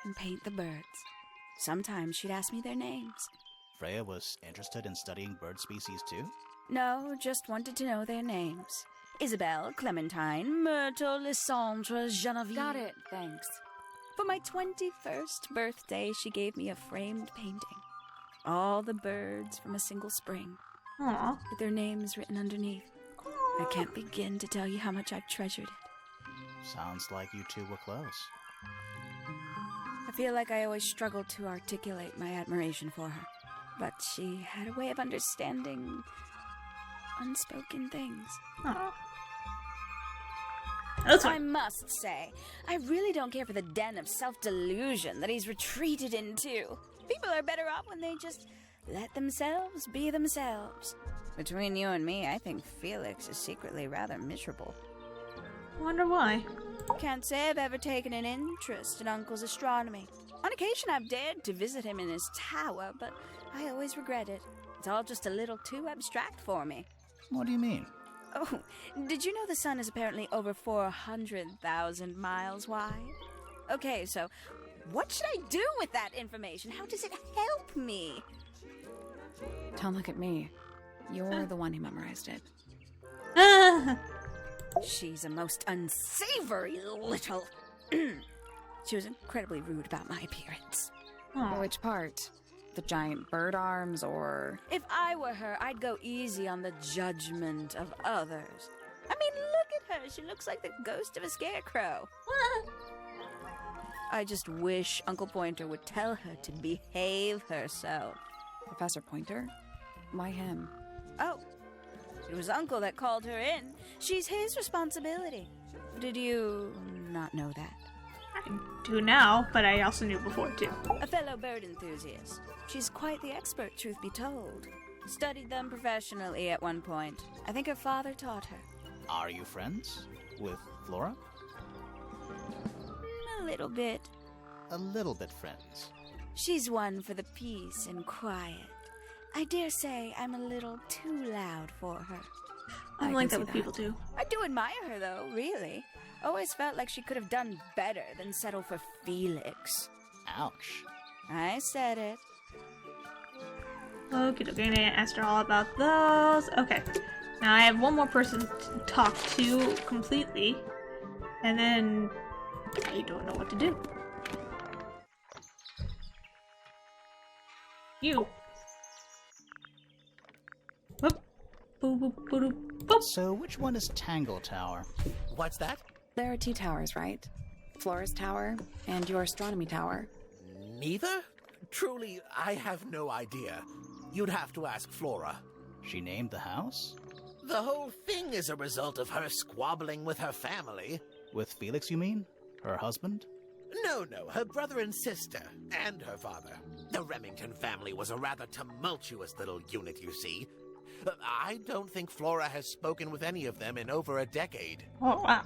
and paint the birds. Sometimes she'd ask me their names. Freya was interested in studying bird species too? No, just wanted to know their names. Isabelle, Clementine, Myrtle, Lysandre, Genevieve. Got it, thanks. For my 21st birthday, she gave me a framed painting. All the birds from a single spring. Aww. With their names written underneath. I can't begin to tell you how much I've treasured it. Sounds like you two were close. I feel like I always struggled to articulate my admiration for her. But she had a way of understanding unspoken things. Aww. I must say, I really don't care for the den of self-delusion that he's retreated into. People are better off when they just let themselves be themselves. Between you and me, I think Felix is secretly rather miserable. Wonder why. Can't say I've ever taken an interest in Uncle's astronomy. On occasion I've dared to visit him in his tower, but I always regret it. It's all just a little too abstract for me. What do you mean? Oh, did you know the sun is apparently over 400,000 miles wide? Okay, so what should I do with that information? How does it help me? Don't look at me. You're the one who memorized it. She's a most unsavory little... She was incredibly rude about my appearance. Which part? The giant bird arms, or... If I were her, I'd go easy on the judgment of others. I mean, look at her. She looks like the ghost of a scarecrow. I just wish Uncle Pointer would tell her to behave herself. Professor Pointer? Why him? Oh, it was Uncle that called her in. She's his responsibility. Did you not know that? I do now, but I also knew before, too. A fellow bird enthusiast. She's quite the expert, truth be told. Studied them professionally at one point. I think her father taught her. Are you friends with Flora? A little bit. A little bit friends. She's one for the peace and quiet. I dare say I'm a little too loud for her. I like that with people too. I do admire her though, really. Always felt like she could have done better than settle for Felix. Ouch. I said it. Okay, I asked her all about those. Okay. Now I have one more person to talk to completely. And then I don't know what to do. You. Whoop. Boop, boop, boop, boop. So which one is Tangle Tower? What's that? There are 2 towers, right? Flora's tower and your astronomy tower. Neither? Truly, I have no idea. You'd have to ask Flora. She named the house? The whole thing is a result of her squabbling with her family. With Felix, you mean? Her husband? No, her brother and sister, and her father. The Remington family was a rather tumultuous little unit, you see. I don't think Flora has spoken with any of them in over a decade. Oh, wow.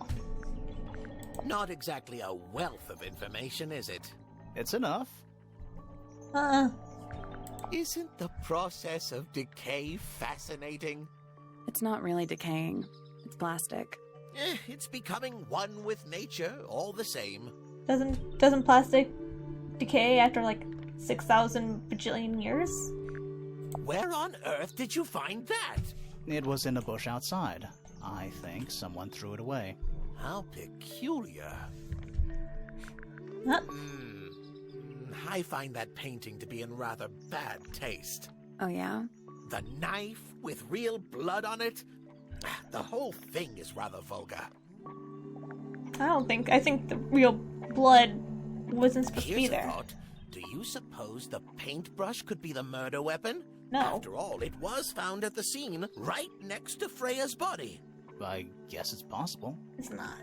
Not exactly a wealth of information, is it? It's enough. Isn't the process of decay fascinating? It's not really decaying. It's plastic. It's becoming one with nature, all the same. Doesn't plastic decay after like 6,000 bajillion years? Where on earth did you find that? It was in a bush outside. I think someone threw it away. How peculiar. Huh? I find that painting to be in rather bad taste. Oh, yeah? The knife with real blood on it? The whole thing is rather vulgar. I think the real blood wasn't supposed to be Here's a there. thought. Do you suppose the paintbrush could be the murder weapon? No. After all, it was found at the scene, right next to Freya's body. I guess it's possible. It's not.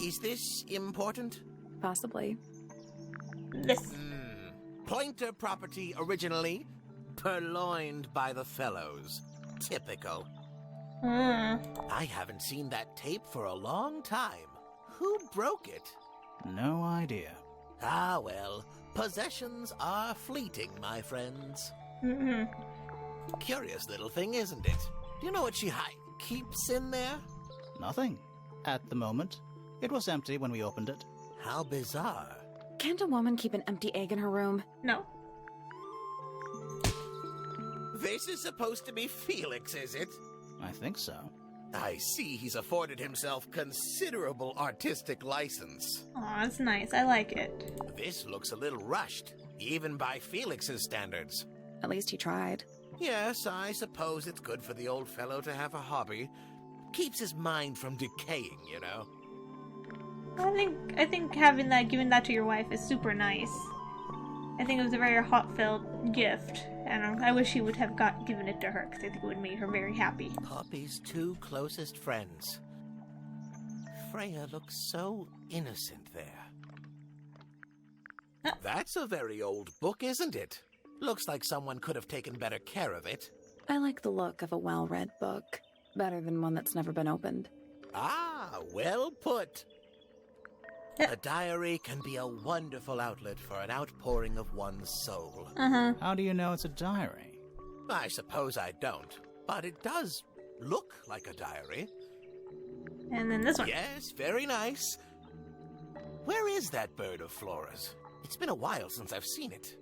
Is this important? Possibly. This. Pointer property originally, purloined by the fellows. Typical. I haven't seen that tape for a long time. Who broke it? No idea. Ah, well, possessions are fleeting, my friends. Curious little thing, isn't it? Do you know what she keeps in there? Nothing. At the moment. It was empty when we opened it. How bizarre. Can't a woman keep an empty egg in her room? No. This is supposed to be Felix, is it? I think so. I see he's afforded himself considerable artistic license. Aw, that's nice. I like it. This looks a little rushed, even by Felix's standards. At least he tried. Yes, I suppose it's good for the old fellow to have a hobby. Keeps his mind from decaying, you know. I think giving that to your wife is super nice. I think it was a very heartfelt gift, and I wish he would have given it to her because I think it would have made her very happy. Poppy's 2 closest friends. Freya looks so innocent there. That's a very old book, isn't it? Looks like someone could have taken better care of it. I like the look of a well-read book. Better than one that's never been opened. Ah, well put. A diary can be a wonderful outlet for an outpouring of one's soul. How do you know it's a diary? I suppose I don't, but it does look like a diary. And then this one. Yes, very nice. Where is that bird of Flora's? It's been a while since I've seen it.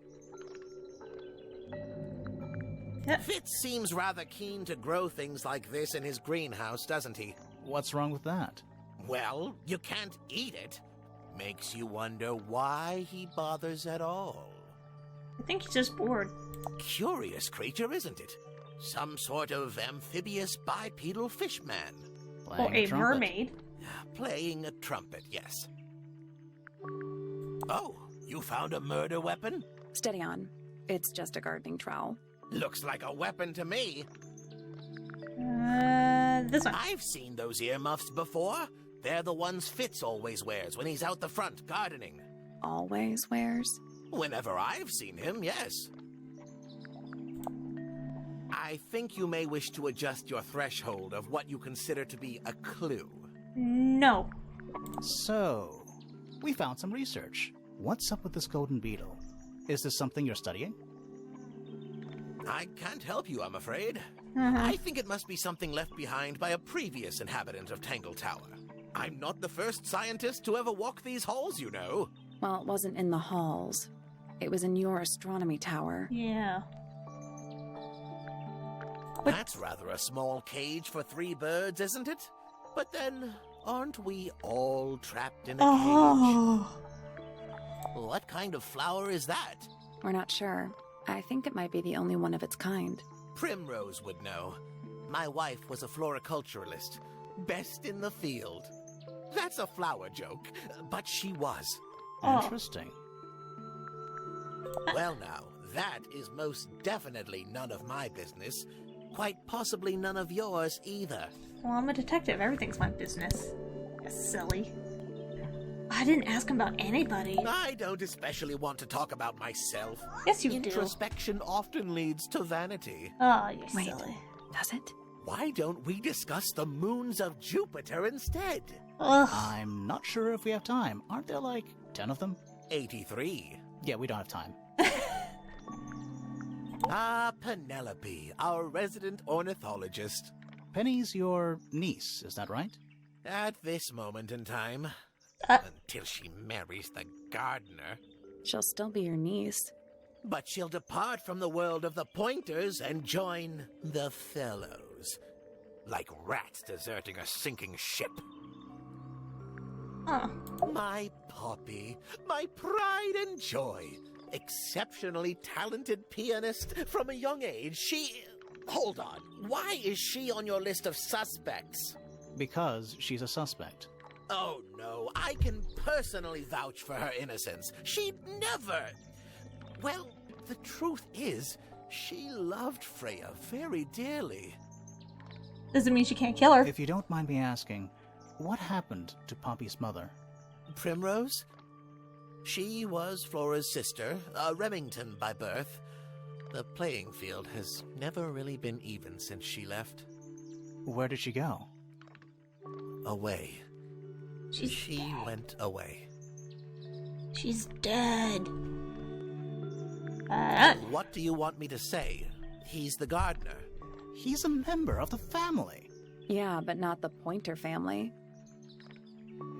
Fitz seems rather keen to grow things like this in his greenhouse, doesn't he? What's wrong with that? Well, you can't eat it. Makes you wonder why he bothers at all. I think he's just bored. Curious creature, isn't it? Some sort of amphibious bipedal fishman. Or a mermaid. Playing a trumpet, yes. Oh, you found a murder weapon? Steady on. It's just a gardening trowel. Looks like a weapon to me. This one. I've seen those earmuffs before. They're the ones Fitz always wears when he's out the front gardening. Always wears? Whenever I've seen him, yes. I think you may wish to adjust your threshold of what you consider to be a clue. No. So, we found some research. What's up with this golden beetle? Is this something you're studying? I can't help you, I'm afraid. I think it must be something left behind by a previous inhabitant of Tangle Tower. I'm not the first scientist to ever walk these halls, you know. Well, it wasn't in the halls. It was in your astronomy tower. Yeah. That's rather a small cage for 3 birds, isn't it? But then, aren't we all trapped in a cage? What kind of flower is that? We're not sure. I think it might be the only one of its kind. Primrose would know. My wife was a floriculturalist. Best in the field. That's a flower joke, but she was. Interesting. Well now, that is most definitely none of my business. Quite possibly none of yours either. Well, I'm a detective. Everything's my business. That's silly. I didn't ask him about anybody. I don't especially want to talk about myself. Yes, you do. Introspection often leads to vanity. Oh, you're silly. Does it? Why don't we discuss the moons of Jupiter instead? Ugh. I'm not sure if we have time. Aren't there like 10 of them? 83. Yeah, we don't have time. Ah, Penelope, our resident ornithologist. Penny's your niece, is that right? At this moment in time. Until she marries the gardener. She'll still be your niece. But she'll depart from the world of the Pointers and join the Fellows. Like rats deserting a sinking ship. My Poppy, my pride and joy. Exceptionally talented pianist from a young age. She... Hold on. Why is she on your list of suspects? Because she's a suspect. Oh, no. I can personally vouch for her innocence. She'd never... Well, the truth is, she loved Freya very dearly. Doesn't mean she can't kill her. If you don't mind me asking, what happened to Poppy's mother? Primrose? She was Flora's sister, a Remington by birth. The playing field has never really been even since she left. Where did she go? Away. She dead. went away. She's dead. What do you want me to say? He's the gardener. He's a member of the family. Yeah, but not the Pointer family.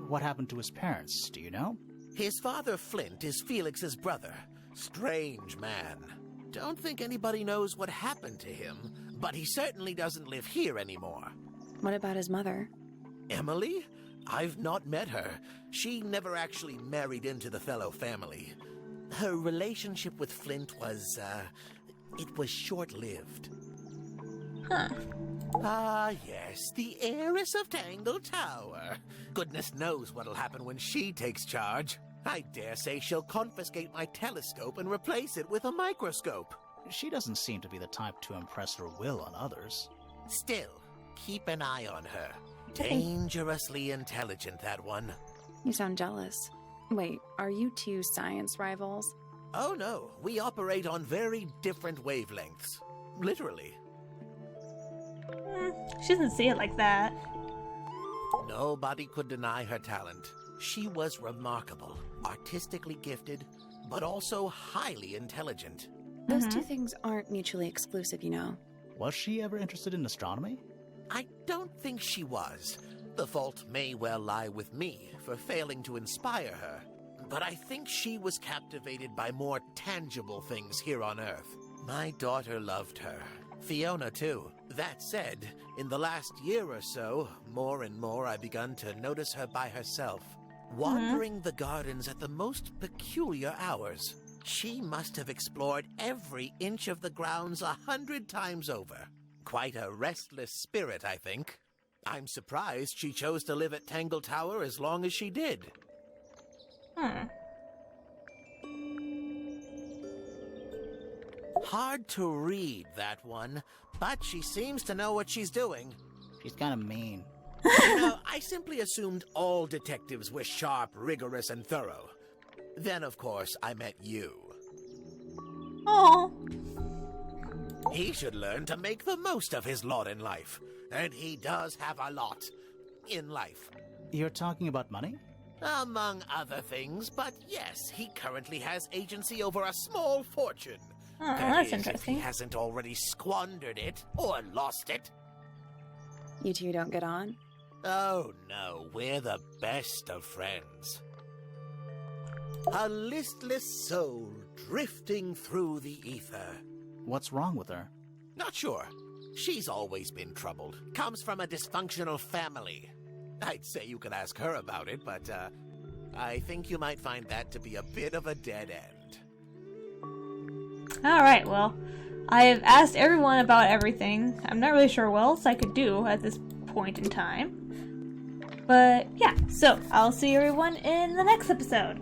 What happened to his parents, do you know? His father, Flint, is Felix's brother. Strange man. Don't think anybody knows what happened to him, but he certainly doesn't live here anymore. What about his mother? Emily? I've not met her. She never actually married into the Fellow family. Her relationship with Flint was, it was short-lived. Huh. Ah, yes, the heiress of Tangle Tower. Goodness knows what'll happen when she takes charge. I dare say she'll confiscate my telescope and replace it with a microscope. She doesn't seem to be the type to impress her will on others. Still, keep an eye on her. Dangerously intelligent, that one. You sound jealous. Wait, are you two science rivals? Oh no, we operate on very different wavelengths. Literally. She doesn't see it like that. Nobody could deny her talent. She was remarkable, artistically gifted, but also highly intelligent. Those two things aren't mutually exclusive, you know. Was she ever interested in astronomy? I don't think she was. The fault may well lie with me for failing to inspire her. But I think she was captivated by more tangible things here on Earth. My daughter loved her. Fiona, too. That said, in the last year or so, more and more I've begun to notice her by herself, wandering the gardens at the most peculiar hours. She must have explored every inch of the grounds 100 times over. Quite a restless spirit, I think. I'm surprised she chose to live at Tangle Tower as long as she did. Hard to read, that one, but she seems to know what she's doing. She's kind of mean. You know, I simply assumed all detectives were sharp, rigorous, and thorough. Then, of course, I met you. Oh. He should learn to make the most of his lot in life. And he does have a lot in life. You're talking about money? Among other things, but yes, he currently has agency over a small fortune. Oh, That that's is, interesting. if he hasn't already squandered it or lost it. You two don't get on? Oh no, we're the best of friends. A listless soul drifting through the ether. What's wrong with her? Not sure. She's always been troubled. Comes from a dysfunctional family. I'd say you could ask her about it, but I think you might find that to be a bit of a dead end. Alright, well, I have asked everyone about everything. I'm not really sure what else I could do at this point in time. But yeah, so I'll see everyone in the next episode.